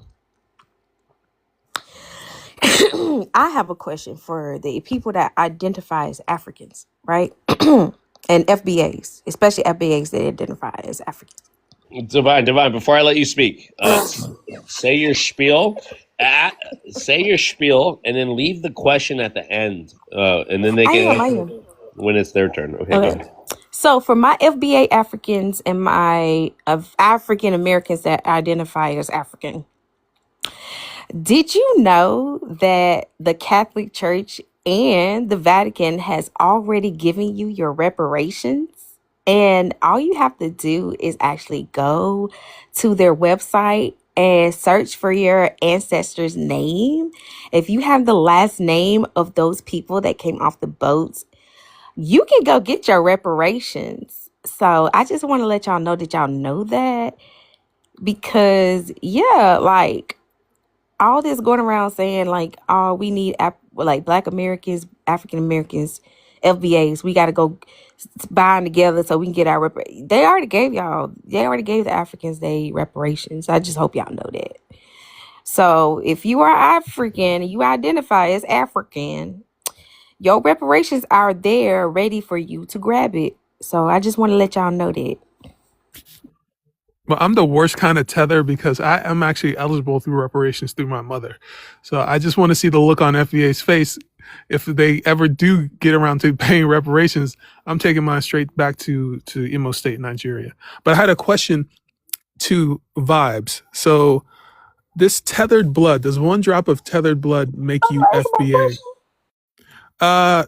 I have a question for the people that identify as Africans, right? And FBAs, especially FBAs that identify as Africans. Divine, before I let you speak, say your spiel, and then leave the question at the end, and then they can I am. when it's their turn. Okay. Go ahead. So for my FBA Africans and my African Americans that identify as African, did you know that the Catholic Church and the Vatican has already given you your reparations? And all you have to do is actually go to their website and search for your ancestors' name. If you have the last name of those people that came off the boats, you can go get your reparations. So I just want to let y'all know that, because like all this going around saying like, oh, we need like Black Americans, African Americans, FBAs, we got to go bind together so we can get our they already gave the Africans their reparations. I just hope y'all know that. So if you are African, you identify as African, your reparations are there ready for you to grab it. So I just want to let y'all know that. Well, I'm the worst kind of tether because I'm actually eligible through reparations through my mother. So I just want to see the look on FBA's face. If they ever do get around to paying reparations, I'm taking mine straight back to Imo State, Nigeria. But I had a question to Vibes. So this tethered blood, does one drop of tethered blood make you FBA? I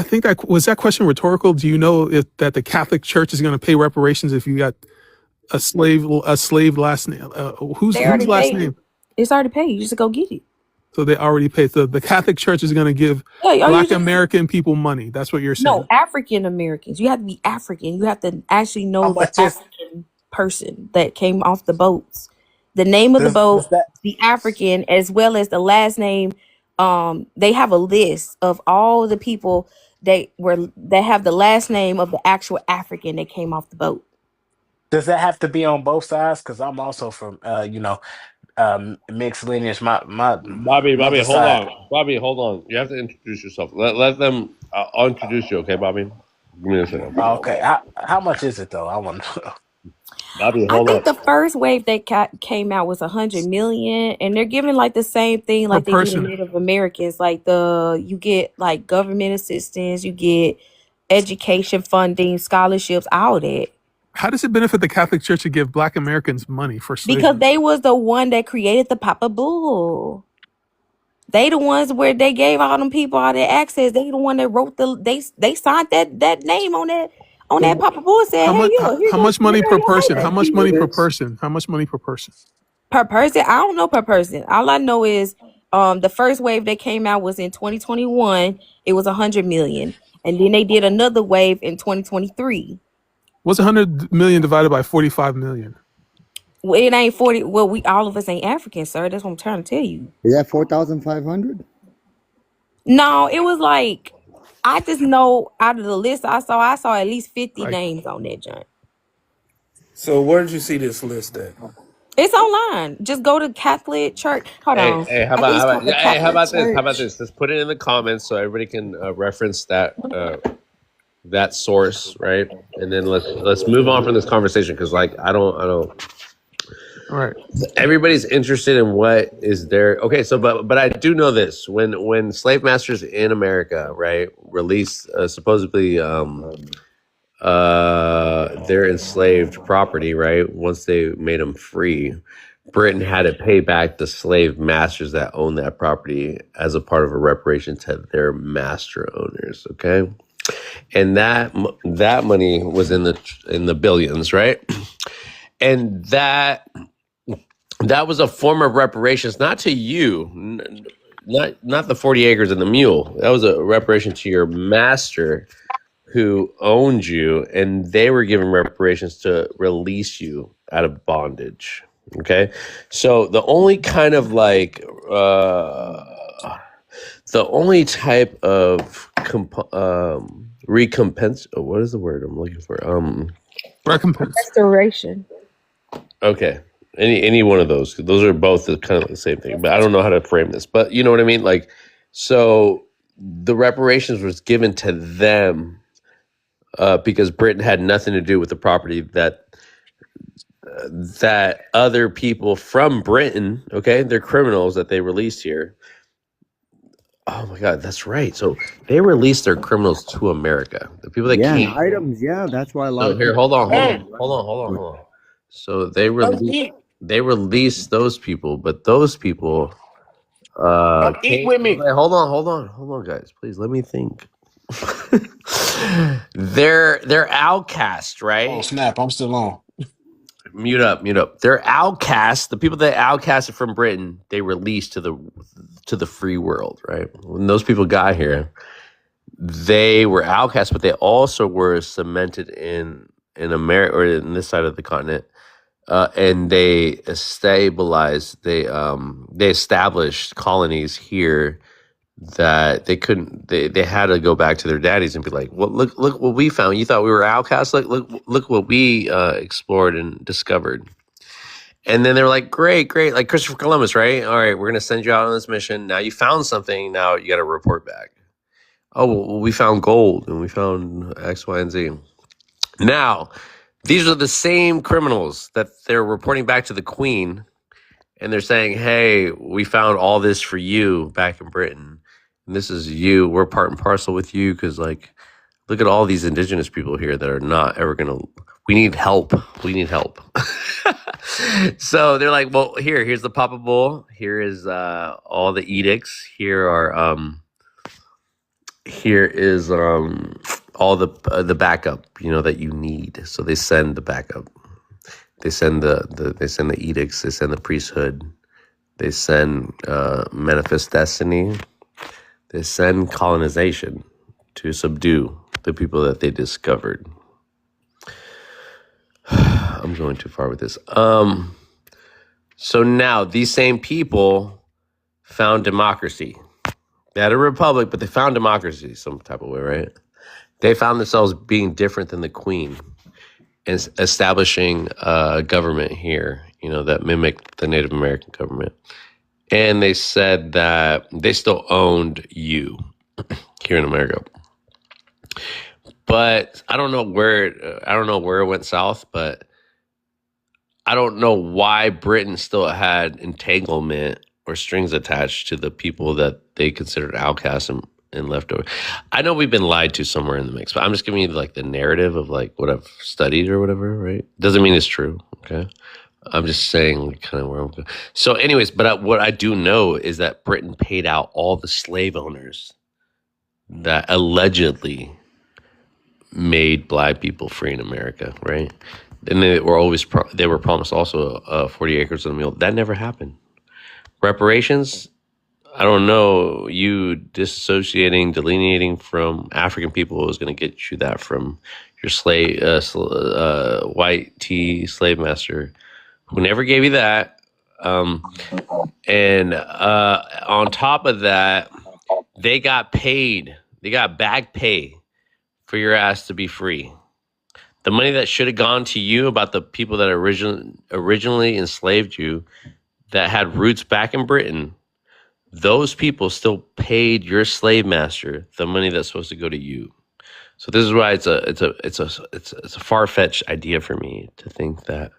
think that question rhetorical? Do you know that the Catholic Church is going to pay reparations if you got a slave last name? Whose last name? It's already paid. You just go get it. So they already paid. So the Catholic Church is going to give Black American people money. That's what you're saying. No, African Americans. You have to be African. You have to actually know the African person that came off the boats, the name of the boat, the African, as well as the last name. They have a list of all the people that have the last name of the actual African that came off the boat. Does that have to be on both sides? Because I'm also from, mixed lineage. My Bobby, mother's hold side. on. Bobby, hold on. You have to introduce yourself. Let them. I'll introduce you, okay, Bobby? Give me a second. Okay, how much is it though? I want to know. Bobby, I hold think on. the first wave that came out was 100 million, and they're giving like the same thing per like they do to person. Native Americans. Like you get like government assistance, you get education funding, scholarships, all that. How does it benefit the Catholic Church to give Black Americans money for Because slavery? they was the one that created the Papa Bull. They the ones where they gave all them people all that access. They the one that wrote they signed that name on that Papa Bull, said, How hey, much? here How go much money per your person? How labor. much money per person? How much money per person? Per person? I don't know per person. All I know is the first wave that came out was in 2021. It was 100 million. And then they did another wave in 2023. What's 100 million divided by 45 million? Well, it ain't 40. Well, we all of us ain't African, sir. That's what I'm trying to tell you. Is that 4,500? No, it was like, I just know out of the list I saw at least 50 Like, names on that joint. So where did you see this list at? It's online. Just go to Catholic Church. Hold on. Hey, how I think it's about called the hey, how Catholic about this? How about Church. this? Let's put it in the comments so everybody can reference that source, right? And then let's move on from this conversation because like I don't. all right. Everybody's interested in what is there. Okay, so but I do know this: when slave masters in America, right, released supposedly their enslaved property, right, once they made them free, Britain had to pay back the slave masters that owned that property as a part of a reparation to their master owners. Okay, and that money was in the billions, right, and that was a form of reparations, not to you, not the 40 acres and the mule. That was a reparation to your master who owned you, and they were given reparations to release you out of bondage. Okay, so the only kind of like the only type of recompense. What is the word I'm looking for? Recompense. Restoration. Okay. Any one of those. Those are both kind of the same thing, but I don't know how to frame this. But you know what I mean? Like, so the reparations was given to them because Britain had nothing to do with the property that other people from Britain, okay, they're criminals that they released here. Oh my God, that's right. So they released their criminals to America. The people that Yeah, and came. items. Yeah, that's why a lot So of here, people. hold on. So they released those people, but those people Eat with me. Wait, hold on, guys. Please let me think. they're outcast, Oh right? snap! I'm still on. Mute up. They're outcast. The people that outcasted from Britain, they released to the free world, right? When those people got here, they were outcast, but they also were cemented in America or in this side of the continent. And they stabilized. They established colonies here that they couldn't. They had to go back to their daddies and be like, "Well, look what we found. You thought we were outcasts. Look what we explored and discovered." And then they were like, "Great, like Christopher Columbus, right? All right, we're gonna send you out on this mission. Now you found something. Now you got to report back. Oh, well, we found gold and we found X, Y, and Z. Now." These are the same criminals that they're reporting back to the Queen, and they're saying, "Hey, we found all this for you back in Britain, and this is you. We're part and parcel with you because, like, look at all these indigenous people here that are not ever gonna. We need help. So they're like, "Well, here's the Papa Bull. Here is all the edicts. Here is all the backup, that you need." So they send the backup. They send the edicts. They send the priesthood. They send manifest destiny. They send colonization to subdue the people that they discovered. I'm going too far with this. So now these same people found democracy. They had a republic, but they found democracy some type of way, right? They found themselves being different than the Queen and establishing a government here that mimicked the Native American government. And they said that they still owned you here in America. But I don't know where it went south, but I don't know why Britain still had entanglement or strings attached to the people that they considered outcasts and leftover. I know we've been lied to somewhere in the mix, but I'm just giving you like the narrative of like what I've studied or whatever, right? Doesn't mean it's true, okay? I'm just saying kind of where I'm going. So anyways, but what I do know is that Britain paid out all the slave owners that allegedly made black people free in America, right? And they were promised also 40 acres of the mule. That never happened. Reparations, I don't know. You delineating from African people is going to get you that from your white tea slave master who never gave you that. And on top of that, they got paid. They got back pay for your ass to be free. The money that should have gone to you about the people that originally enslaved you that had roots back in Britain, those people still paid your slave master the money that's supposed to go to you. So this is why it's a far-fetched idea for me to think that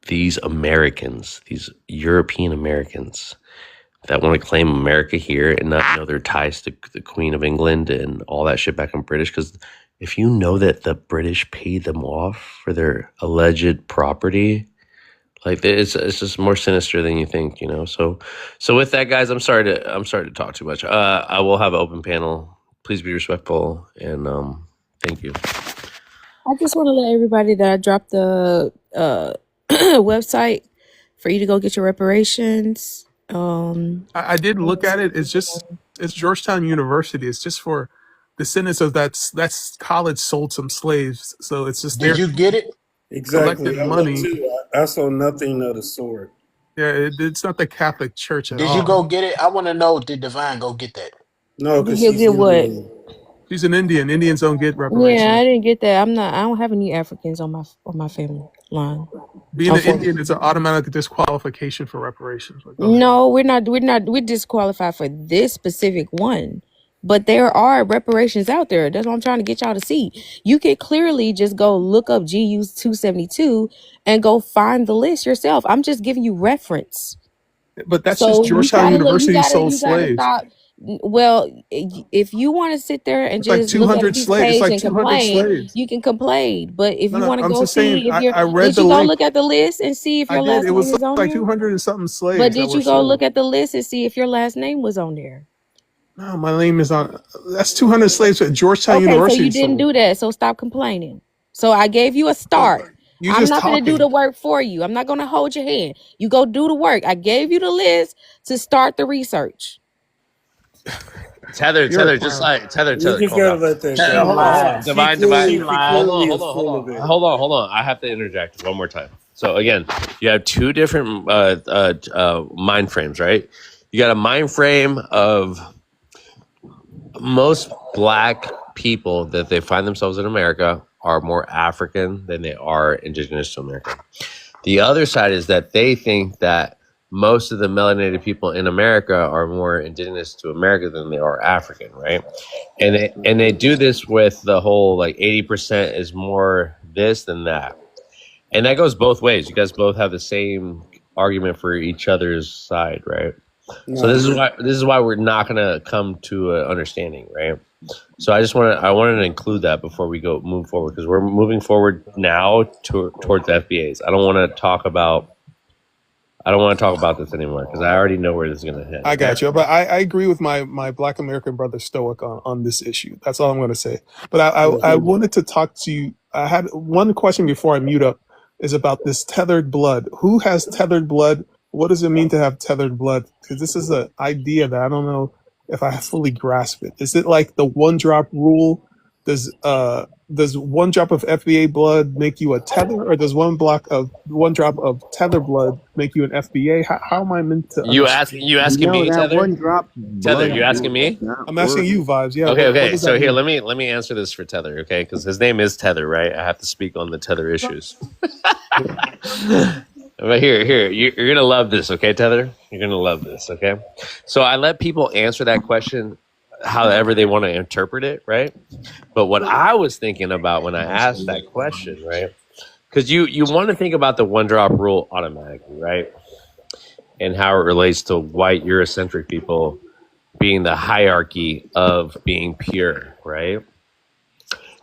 these Americans, these European Americans that want to claim America here and not know their ties to the Queen of England and all that shit back in British, because if you know that the British paid them off for their alleged property, like it's just more sinister than you think, So with that, guys, I'm sorry to talk too much. I will have an open panel. Please be respectful and thank you. I just want to let everybody that I dropped the website for you to go get your reparations. I did look at it. It's Georgetown University. It's just for descendants of that's college sold some slaves. So it's just Did you get it? Exactly. collected money. I saw nothing of the sort. Yeah, it's not the Catholic Church at Did all. you go get it? I want to know, did Divine go get that? No, because He'll she's get what? Indian. She's an Indian. Indians don't get reparations. Yeah, I didn't get that. I don't have any Africans on my family line. Being an Unfortunately. Indian is an automatic disqualification for reparations. Like, go ahead. No, we're disqualified for this specific one. But there are reparations out there. That's what I'm trying to get y'all to see. You could clearly just go look up GU 272 and go find the list yourself. I'm just giving you reference. But that's So just you Georgetown gotta look. You University gotta sold you gotta slaves. stop. Well, if you want to sit there and It's like just look at 200 this slaves. It's page like and 200 complain, slaves. you can complain. But if No, you no, want to I'm go just saying. see if you're, I read did the you go link. look at the list and see if I your did. last It name was is on like there? 200 and something But slaves that did were you go look sold. at the list and see if your last name was on there? No, my name is on. That's 200 slaves that Georgetown Okay, so University you didn't sold. do that. So stop complaining. So I gave you a No, start. you I'm just not going to do the talking. work for you. I'm not going to hold your hand. You go do the work. I gave you the list to start the research. Tether, You're a just clown. like Tether, You just calm gotta down. let that She Hold go. on, lying. Divine. She Hold lying. on, Clearly hold is on, full hold of it. on, hold on. I have to interject one more time. So again, you have two different mind frames, right? You got a mind frame of most black people that they find themselves in America are more African than they are indigenous to America. The other side is that they think that most of the melanated people in America are more indigenous to America than they are African, right? And they do this with the whole like 80% is more this than that. And that goes both ways. You guys both have the same argument for each other's side, right? So No, this is why we're not gonna come to an understanding, right? So I wanted to include that before we move forward, because we're moving forward now towards FBAs. I don't want to talk about this anymore because I already know where this is gonna head. I Okay. got you. But I agree with my Black American brother Stoic on this issue. That's all I'm going to say. But I wanted to talk to you. I had one question before I mute up, is about this tethered blood. Who has tethered blood? What does it mean to have tethered blood? Because this is an idea that I don't know if I fully grasp it. Is it like the one drop rule? Does one drop of FBA blood make you a tether, or does one drop of tether blood make you an FBA? How am I meant to You understand? asking No, me, that Tether? one drop Tether, blood you asking me? does not I'm asking work. you, Vibes. Yeah. Okay, What okay. does So that here, mean? let me answer this for Tether, okay? Because his name is Tether, right? I have to speak on the Tether issues. But here, you're gonna love this, okay, Tether? You're gonna love this, okay? So I let people answer that question however they want to interpret it, right? But what I was thinking about when I asked that question, right? Because you want to think about the one drop rule automatically, right? And how it relates to white Eurocentric people being the hierarchy of being pure, right?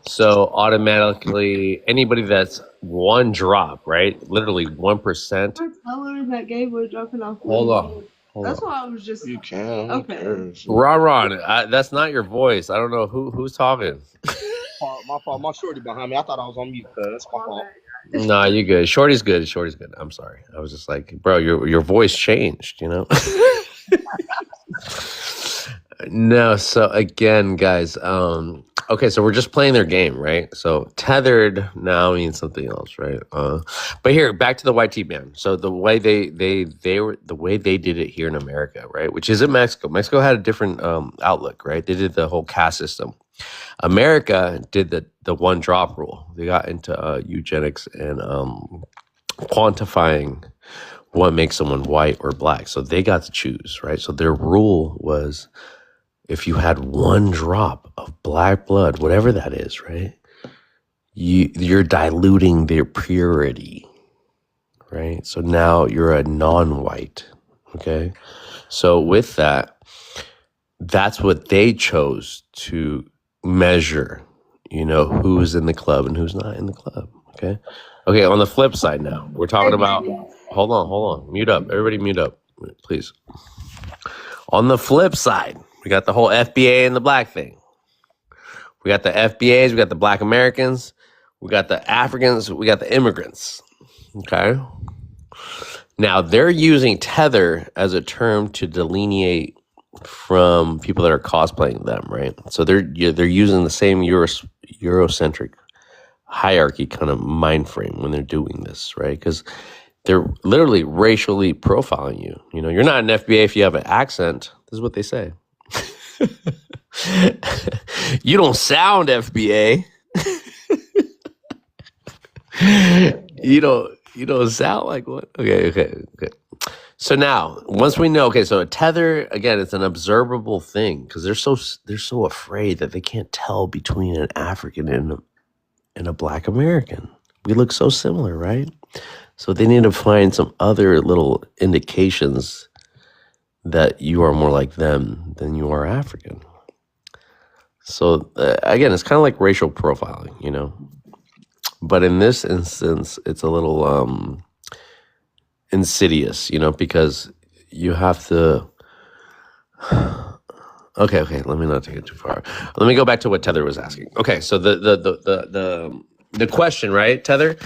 So automatically, anybody that's one drop, right? Literally 1%. That Gabe was dropping off. Hold on. That's why I was just You can. okay. Ron, that's not your voice. I don't know who's talking. My fault. My shorty behind me. I thought I was on mute. That's my fault. Nah, you good. Shorty's good. Shorty's good. I'm sorry. I was just like, bro, your voice changed, you know? No, so again, guys, okay, so we're just playing their game, right? So tethered now means something else, right? But here, back to the white team man. So the way they were the way they did it here in America, right? Which is in Mexico. Mexico had a different outlook, right? They did the whole caste system. America did the one drop rule. They got into eugenics and quantifying what makes someone white or black. So they got to choose, right? So their rule was if you had one drop of black blood, whatever that is, right? You're diluting their purity, right? So now you're a non-white, okay? So with that, that's what they chose to measure, you know, who's in the club and who's not in the club, okay? Okay, on the flip side now, we're talking about, hold on, mute up. Everybody mute up, please. On the flip side, we got the whole FBA and the black thing. We got the FBAs, we got the black Americans, we got the Africans, we got the immigrants, okay? Now, they're using tether as a term to delineate from people that are cosplaying them, right? So they're using the same Eurocentric hierarchy kind of mind frame when they're doing this, right? Because they're literally racially profiling you. You know, you're not an FBA if you have an accent. This is what they say. You don't sound FBA. You don't sound like what? Okay. So now, once we know, okay, so a tether, again, it's an observable thing because they're so afraid that they can't tell between an African and a black American. We look so similar, right? So they need to find some other little indications that you are more like them than you are African. So again, it's kind of like racial profiling, you know? But in this instance, it's a little insidious, you know, because you have to... Okay, let me not take it too far. Let me go back to what Tether was asking. Okay, so the question, right, Tether?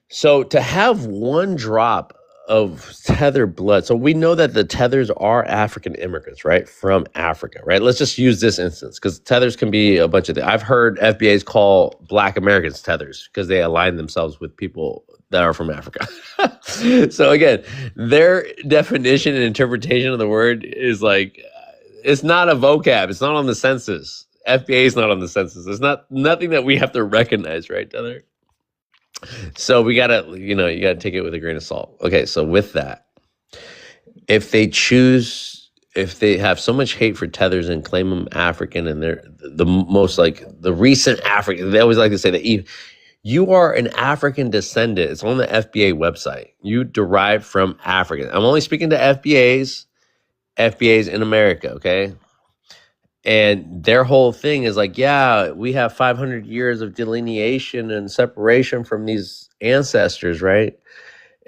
So to have one drop of tether blood, so we know that the tethers are African immigrants, right, from Africa, right? Let's just use this instance because tethers can be a bunch of things. I've heard FBAs call black Americans tethers because they align themselves with people that are from Africa. So again, their definition and interpretation of the word is like, it's not a vocab. It's not on the census. FBA is not on the census. It's nothing that we have to recognize, right, Tether? So we gotta, you gotta take it with a grain of salt. Okay, so with that, if they have so much hate for tethers and claim them African, and they're the most like the recent African, they always like to say that you are an African descendant. It's on the FBA website. You derive from African. I'm only speaking to FBAs in America, okay? And their whole thing is like, yeah, we have 500 years of delineation and separation from these ancestors, right?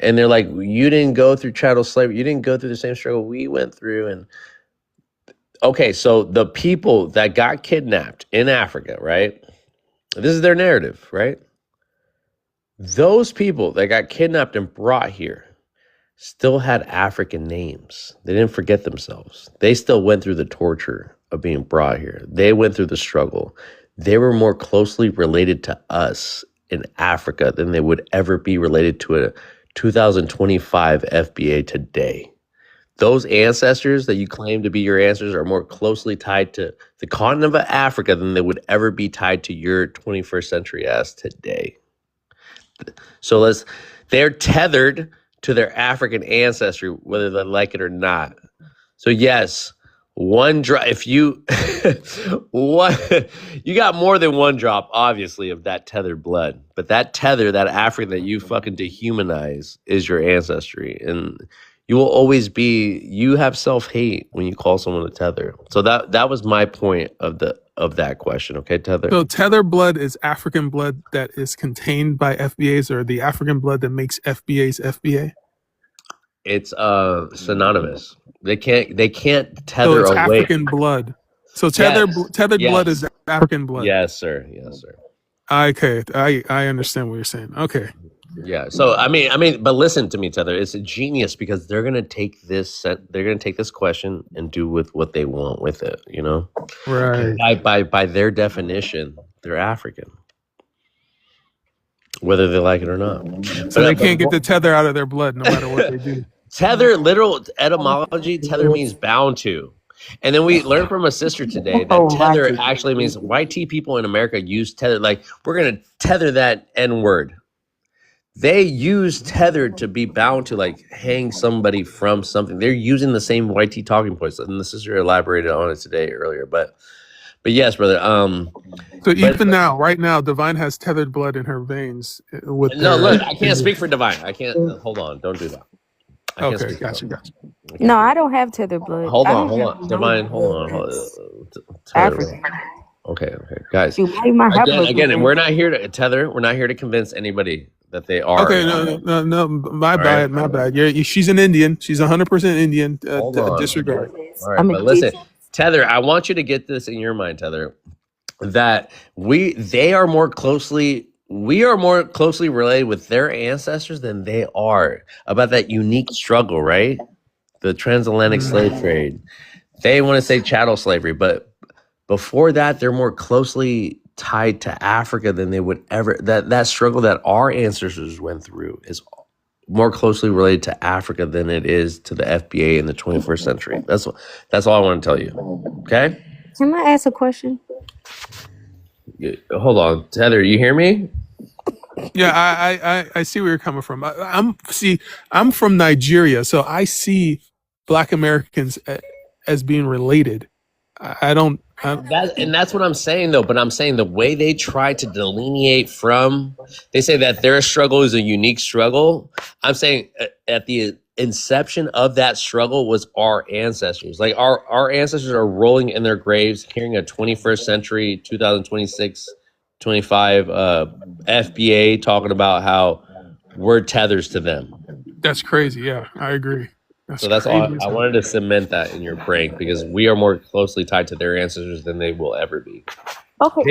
And they're like, you didn't go through chattel slavery. You didn't go through the same struggle we went through. And okay, so the people that got kidnapped in Africa, right? This is their narrative, right? Those people that got kidnapped and brought here still had African names. They didn't forget themselves. They still went through the torture of being brought here. They went through the struggle. They were more closely related to us in Africa than they would ever be related to a 2025 FBA today. Those ancestors that you claim to be your ancestors are more closely tied to the continent of Africa than they would ever be tied to your 21st century ass today. So they're tethered to their African ancestry, whether they like it or not. So yes, one drop. If you one, you got more than one drop, obviously, of that tethered blood. But that tether, that African that you fucking dehumanize, is your ancestry, and you will always be. You have self-hate when you call someone a tether. So that was my point of that question. Okay, tether. So tether blood is African blood that is contained by FBAs, or the African blood that makes FBAs FBA. It's synonymous. They can't So tether it's away. African blood. So tethered blood Yes. is African blood. Yes, sir. Yes, sir. Okay, I understand what you're saying. Okay. Yeah. So I mean, but listen to me, Tether. It's a genius because they're gonna take this. They're gonna take this question and do with what they want with it. You know, Right. by their definition, they're African, whether they like it or not. So they can't get the tether out of their blood no matter what they do. Tether, literal etymology, tether means bound to. And then we learned from a sister today that tether actually means white tea people in America use tether. Like, we're going to tether that N word. They use tether to be bound to, like, hang somebody from something. They're using the same white tea talking points. And the sister elaborated on it today earlier. But yes, brother. So even now, right now, Divine has tethered blood in her veins. With look, I can't speak for Divine. I can't. Hold on. Don't do that. Okay, gotcha. No, I don't have tether blood. Hold I on, don't hold have on. no Divine, hold blood on. that's Tether. African. Okay, guys. Shoot, why you might have blood Again, blood? we're not here to tether. We're not here to convince anybody that they are. Okay, no, my bad, my bad. She's an Indian. She's 100% Indian. Hold on. Disregard. All right, but listen, Tether, I want you to get this in your mind, Tether, that we are more closely related with their ancestors than they are about that unique struggle, right? The transatlantic slave trade. They want to say chattel slavery, but before that, they're more closely tied to Africa than they would ever. That struggle that our ancestors went through is more closely related to Africa than it is to the FBA in the 21st century. That's all I want to tell you. Okay? Can I ask a question? Hold on, Tether, you hear me? Yeah, I see where you're coming from. I'm from Nigeria, so I see Black Americans as being related. That's what I'm saying, though. But I'm saying the way they try to delineate from, they say that their struggle is a unique struggle. I'm saying at the inception of that struggle was our ancestors. Like our ancestors are rolling in their graves, hearing a 21st century, 2026, 25 FBA talking about how we're tethers to them. That's crazy. Yeah, I agree. That's all. I wanted to cement that in your brain because we are more closely tied to their ancestors than they will ever be. Okay,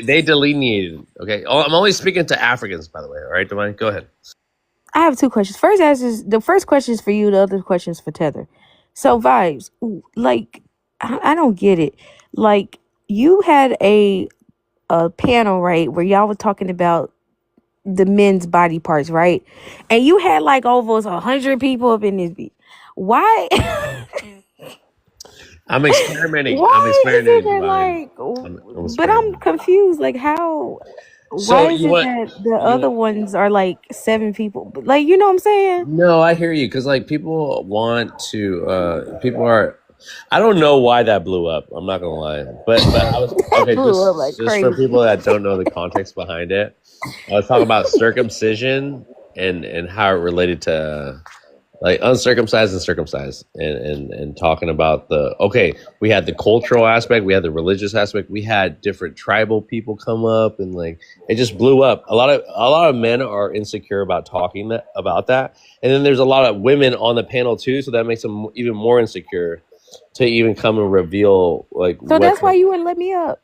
They delineated. Okay, I'm only speaking to Africans, by the way. All right, Divine, go ahead. I have two questions. The first question is for you. The other question is for Tether. So Vibes, like, I don't get it. Like, you had a panel, right, where y'all were talking about the men's body parts, right? And you had like over 100 people up in this beat. Why? I'm experimenting. Why I'm is it that, Divine. but I'm confused. Like, how? Why is it that the other ones are like 7 people? Like, you know what I'm saying? No, I hear you because like people want to. People are. I don't know why that blew up. I'm not gonna lie, but I was okay. Just for people that don't know the context behind it, I was talking about circumcision and how it related to like uncircumcised and circumcised, and talking about we had the cultural aspect, we had the religious aspect, we had different tribal people come up, and like it just blew up. A lot of men are insecure about talking about that, and then there's a lot of women on the panel too, so that makes them even more insecure to even come and reveal like. So that's why you wouldn't let me up.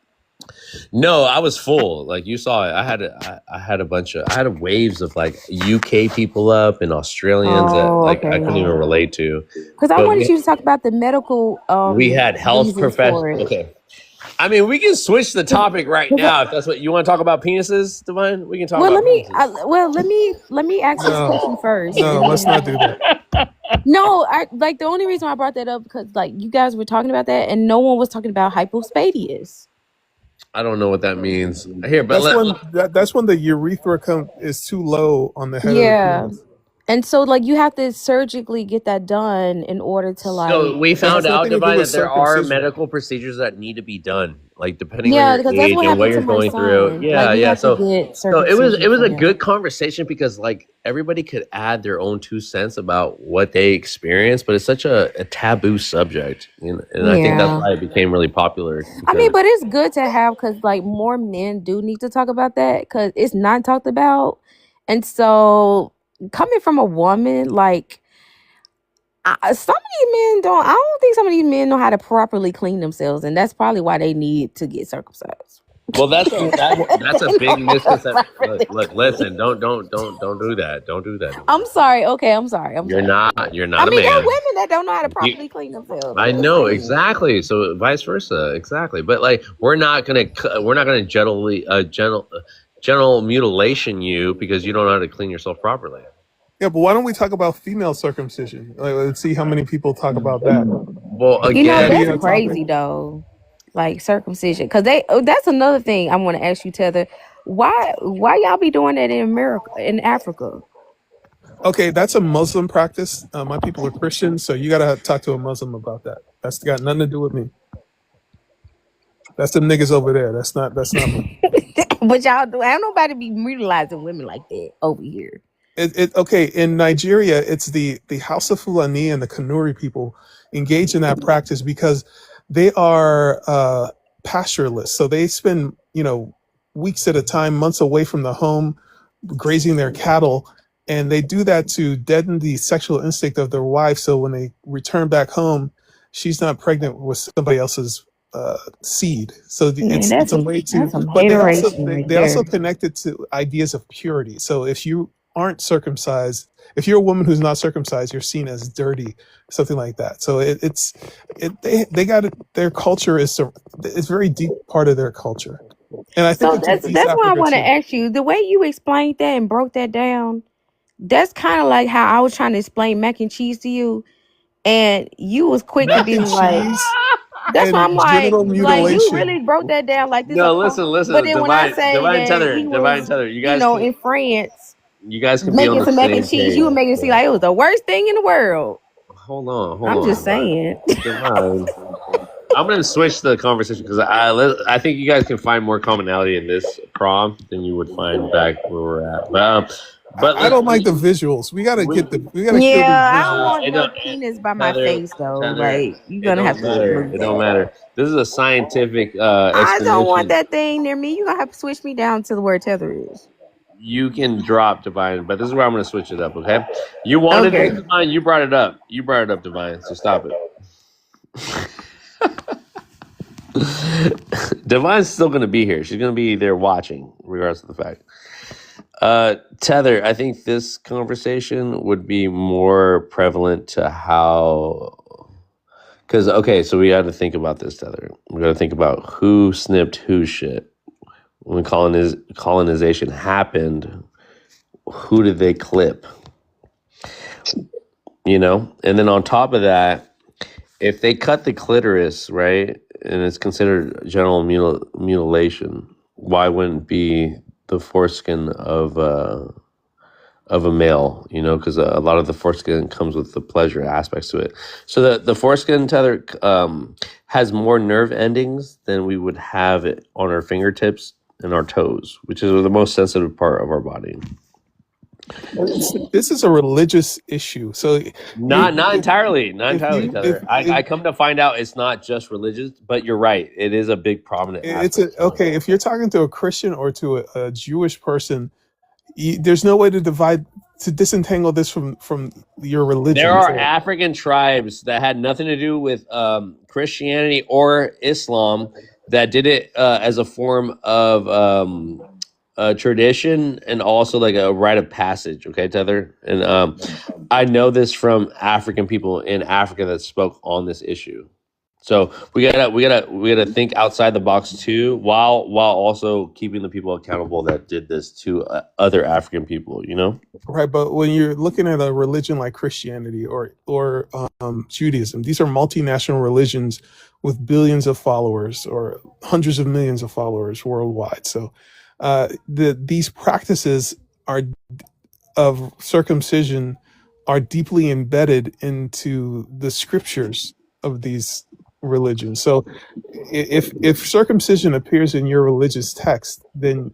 No, I was full. Like you saw it. I had waves of like UK people up and Australians that like I couldn't even relate to. Because I wanted you to talk about the medical. We had health professionals. Okay. I mean, we can switch the topic right now if that's what you want to talk about. Penises, Divine. We can talk. Let me ask this question first. No, let's not do that. No, the only reason I brought that up because like you guys were talking about that and no one was talking about hypospadias. I don't know what that means. Here, but that's when the urethra is too low on the head. Yeah. Of the penis. And so like you have to surgically get that done in order to So like we It has found out, nothing to do Divine, with that there are circumcision. medical procedures that need to be done, like depending on yeah, your because that's age what and what happened to you're my going through. son. Yeah, Like we yeah. have to get So it was circumcision for a him. good conversation because like everybody could add their own 2 cents about what they experienced, but it's such a taboo subject, and I think that's Yeah. why it became really popular I mean, because but it's good to have because like more men do need to talk about that because it's not talked about. And so coming from a woman, like some of these men don't, I don't think some of these men know how to properly clean themselves. And that's probably why they need to get circumcised. well, that's Because that's a they big don't know how to misconception. properly Look, clean listen, themselves. don't do that. Don't do that. I'm sorry. Okay, I'm sorry. You're not a I mean, there man. are women that don't know how to You, properly clean themselves. I I'm just know saying. exactly. So vice versa, exactly. But like, we're not gonna genital mutilation you because you don't know how to clean yourself properly. Yeah, but why don't we talk about female circumcision? Like, let's see how many people talk about that. Well, That You know, could be again, a that's topic. crazy though. Like circumcision. Because that's another thing I want to ask you, Tether. Why y'all be doing that in America, in Africa? Okay, that's a Muslim practice. My people are Christians, so you gotta talk to a Muslim about that. That's got nothing to do with me. That's them niggas over there. That's not me. But y'all do. Ain't nobody be mutilizing women like that over here. Okay, in Nigeria, it's the Hausa Fulani and the Kanuri people engage in that practice because they are pastureless. So they spend, weeks at a time, months away from the home, grazing their cattle, and they do that to deaden the sexual instinct of their wife. So when they return back home, she's not pregnant with somebody else's seed. So Yeah, it's a way to, that's some but hateration right they also there. connect it to ideas of purity. So if you aren't circumcised, if you're a woman who's not circumcised, you're seen as dirty, something like that. So they got it. Their culture it's very deep part of their culture, and I think So it's in East that's why I Africa want to too. ask you. The way you explained that and broke that down, that's kind of like how I was trying to explain mac and cheese to you, and you was quick to Mac be and like, cheese that's why I'm and genital like you really mutilation. broke that down like this. no, listen, But then when I divine, say divine that tether, he divine was, tether. in France You guys can be on making the some mac same and cheese, you were page. making it seem like it was the worst thing in the world. Hold on, I'm just divine. saying. Divine. I'm gonna switch the conversation because I think you guys can find more commonality in this prom than you would find back where we're at. But I don't like the visuals. We gotta kill these Yeah, I don't visuals. want no penis by my face though. Tether, Like you're it gonna have don't to matter. move It don't that. matter. This is a scientific I don't want explanation. that thing near me. You're gonna have to switch me down to where Tether is. You can drop Divine, but this is where I'm gonna switch it up. Okay? You wanted Okay. it, Divine. You brought it up. You brought it up, Divine. So stop it. Divine's still gonna be here. She's gonna be there watching, regardless of the fact. Tether, I think this conversation would be more prevalent to how, because okay, so we got to think about this, Tether. We got to think about who snipped whose shit when colonization happened. Who did they clip? And then on top of that, if they cut the clitoris, right, and it's considered genital mutilation, why wouldn't it be the foreskin of a male? Because a lot of the foreskin comes with the pleasure aspects to it. So the foreskin, Tether, has more nerve endings than we would have it on our fingertips and our toes, which is the most sensitive part of our body. This is a religious issue. So Not entirely, if Tether. I come to find out it's not just religious, but you're right. It is a big prominent aspect. okay, if you're talking to a Christian or to a Jewish person, there's no way to disentangle this from your religion. There are So- African tribes that had nothing to do with Christianity or Islam that did it as a form of tradition and also like a rite of passage. Okay, Tether, and I know this from African people in Africa that spoke on this issue. So we gotta think outside the box too, while also keeping the people accountable that did this to other African people. Right, but when you're looking at a religion like Christianity or Judaism, these are multinational religions with billions of followers or hundreds of millions of followers worldwide. So these practices are of circumcision are deeply embedded into the scriptures of these religions. So if circumcision appears in your religious text, then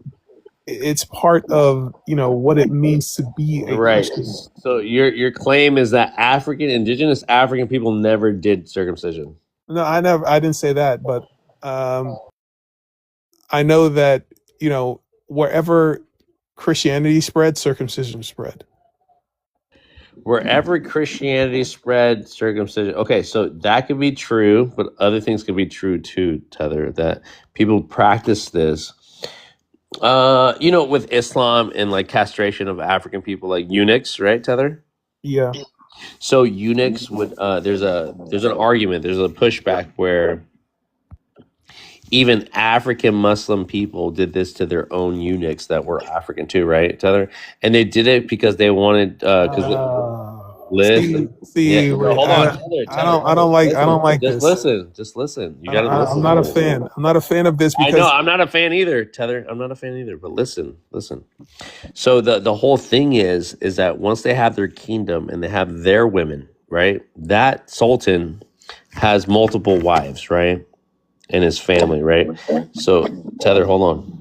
it's part of what it means to be a Right. Christian. So your claim is that indigenous African people never did circumcision. No, I didn't say that, but I know that wherever Christianity spread, circumcision spread. Wherever Christianity spread, circumcision. Okay, so that could be true, but other things could be true too, Tether, that people practice this. With Islam and like castration of African people, like eunuchs, right, Tether? Yeah. So eunuchs would there's an argument, there's a pushback where even African Muslim people did this to their own eunuchs that were African too, right, Tether? And they did it because they wanted listen. See, Yeah, wait, hold on, I don't like just this. Just listen. You gotta listen. I'm not a fan. I'm not a fan of this I because know I'm not a fan either, Tether. I'm not a fan either. But listen. So the whole thing is that once they have their kingdom and they have their women, right? That sultan has multiple wives, right? And his family, right? So Tether, hold on.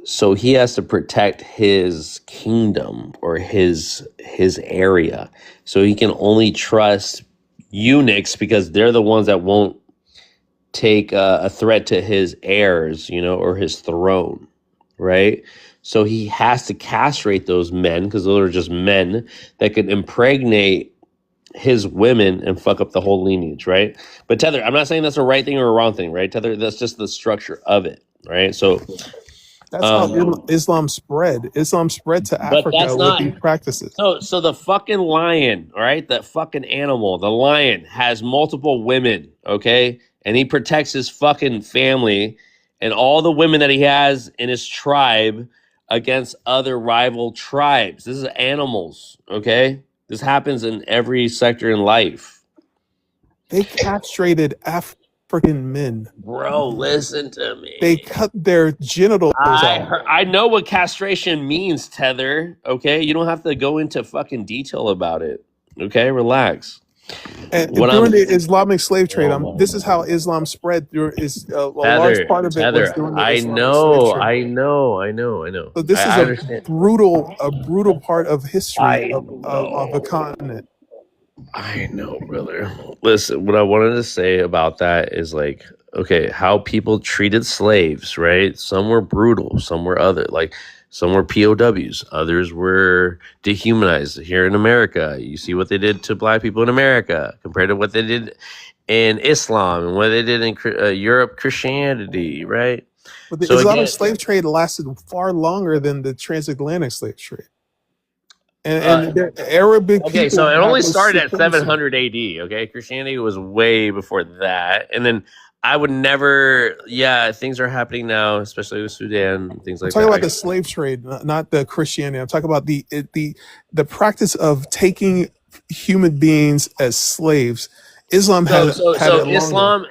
So he has to protect his kingdom or his area. So he can only trust eunuchs because they're the ones that won't take a threat to his heirs, or his throne, right? So he has to castrate those men because those are just men that could impregnate his women and fuck up the whole lineage, right? But Tether, I'm not saying that's a right thing or a wrong thing, right? Tether, that's just the structure of it, right? So that's how Islam spread. Islam spread to Africa with these practices. So the fucking lion, all right, that fucking animal, the lion has multiple women, okay? And he protects his fucking family and all the women that he has in his tribe against other rival tribes. This is animals, okay? This happens in every sector in life. They castrated African men. Bro, listen to me. They cut their genitals off. I know what castration means, Tether, okay? You don't have to go into fucking detail about it, okay? Relax. And during the Islamic slave trade, this is how Islam spread. There is a large part of it was during the Islamic slave trade. So this is a brutal part of history of the continent. I know, brother. Listen, what I wanted to say about that is like, okay, how people treated slaves, right? Some were brutal, some were some were POWs, others were dehumanized. Here in America, you see what they did to black people in America compared to what they did in Islam and what they did in Europe, Christianity, right? But the Islamic slave trade lasted far longer than the transatlantic slave trade. And the Arabic okay, so it only started at 700 AD, okay? Christianity was way before that. And then I would never, things are happening now, especially with Sudan, things like that. I'm talking about the slave trade, not the Christianity. I'm talking about the practice of taking human beings as slaves. Islam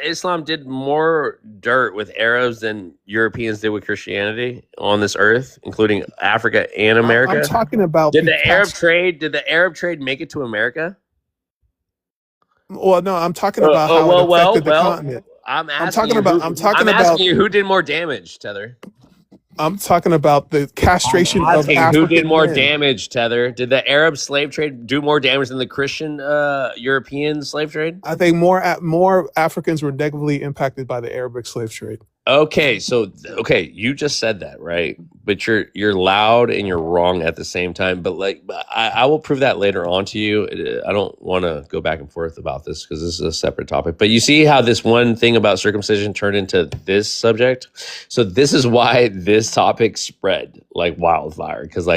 Islam did more dirt with Arabs than Europeans did with Christianity on this earth, including Africa and America. I'm talking about Did the Arab trade make it to America? Well, no, I'm talking about how it affected the continent. I'm asking you who did more damage, Tether. I'm talking about the castration of African who did more men. damage, Tether? Did the Arab slave trade do more damage than the Christian European slave trade? I think more Africans were negatively impacted by the Arabic slave trade. Okay, you just said that, right? But you're loud and you're wrong at the same time. But I will prove that later on to you. I don't want to go back and forth about this because this is a separate topic. But you see how this one thing about circumcision turned into this subject? So this is why this topic spread like wildfire, because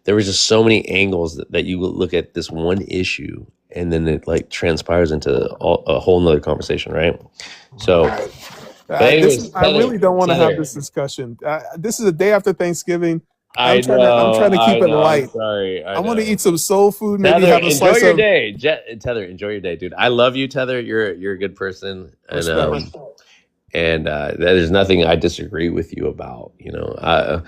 there was just so many angles that you look at this one issue and then it transpires into a whole nother conversation, right? So. I really don't want to have this discussion. This is a day after Thanksgiving. I'm trying to keep it light. I'm sorry. I want to eat some soul food. Maybe Tether, have a slice enjoy your day. Tether, enjoy your day, dude. I love you, Tether. You're a good person, and And there's nothing I disagree with you about. You know,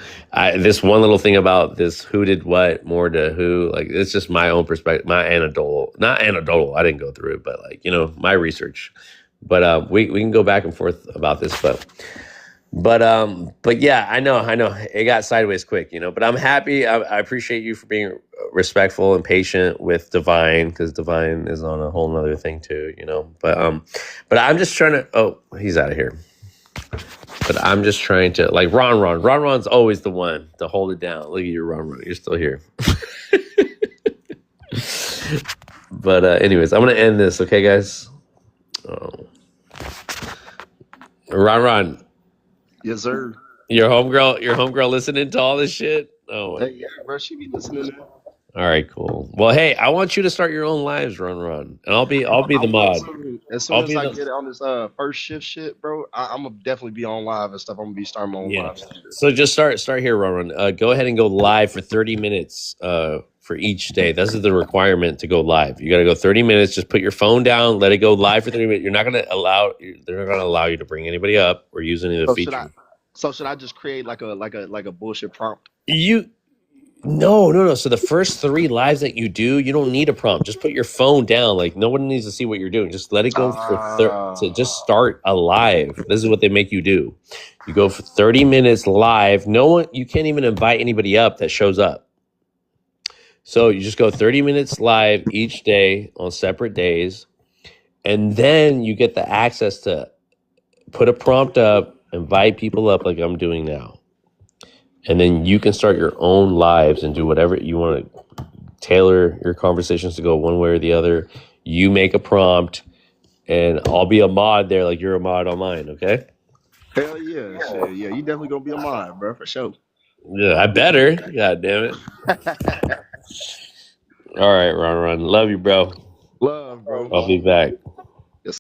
this one little thing about this who did what more to who, like it's just my own perspective, my not anecdotal. I didn't go through it, but like, you know, my research. But we can go back and forth about this, but yeah, I know it got sideways quick, you know, but I'm happy. I appreciate you for being respectful and patient with Divine, because Divine is on a whole nother thing too, you know, but I'm just trying to, oh, he's out of here, but I'm just trying to, like, Ron's always the one to hold it down. Look at you, Ron, you're still here. But anyways, I'm going to end this. Okay, guys. Oh. Ron, Yes, sir. your homegirl listening to all this shit. Oh my Hey, yeah, bro, she be listening. All right, cool. Well, hey, I want you to start your own lives, Ron, and I'll be the mod. As soon I'll as be I the get on this first shift shit, bro, I'm gonna definitely be on live and stuff. I'm gonna be starting my own yeah. live. So just start here, Ron. Go ahead and go live for 30 minutes for each day. This is the requirement to go live. You got to go 30 minutes. Just put your phone down, let it go live for 30 minutes. They're not going to allow you to bring anybody up or use any of the features. Should I just create like a bullshit prompt? No. So the first 3 lives that you do, you don't need a prompt. Just put your phone down. Like, no one needs to see what you're doing. Just let it go to just start a live. This is what they make you do. You go for 30 minutes live. You can't even invite anybody up that shows up. So you just go 30 minutes live each day on separate days. And then you get the access to put a prompt up, invite people up like I'm doing now. And then you can start your own lives and do whatever you want to tailor your conversations to go one way or the other. You make a prompt, and I'll be a mod there like you're a mod on mine, okay? Hell yeah. Shit, yeah, you definitely gonna be a mod, bro, for sure. Yeah, I better. God damn it. All right, Ron. Love you, bro. Love, bro. I'll be back.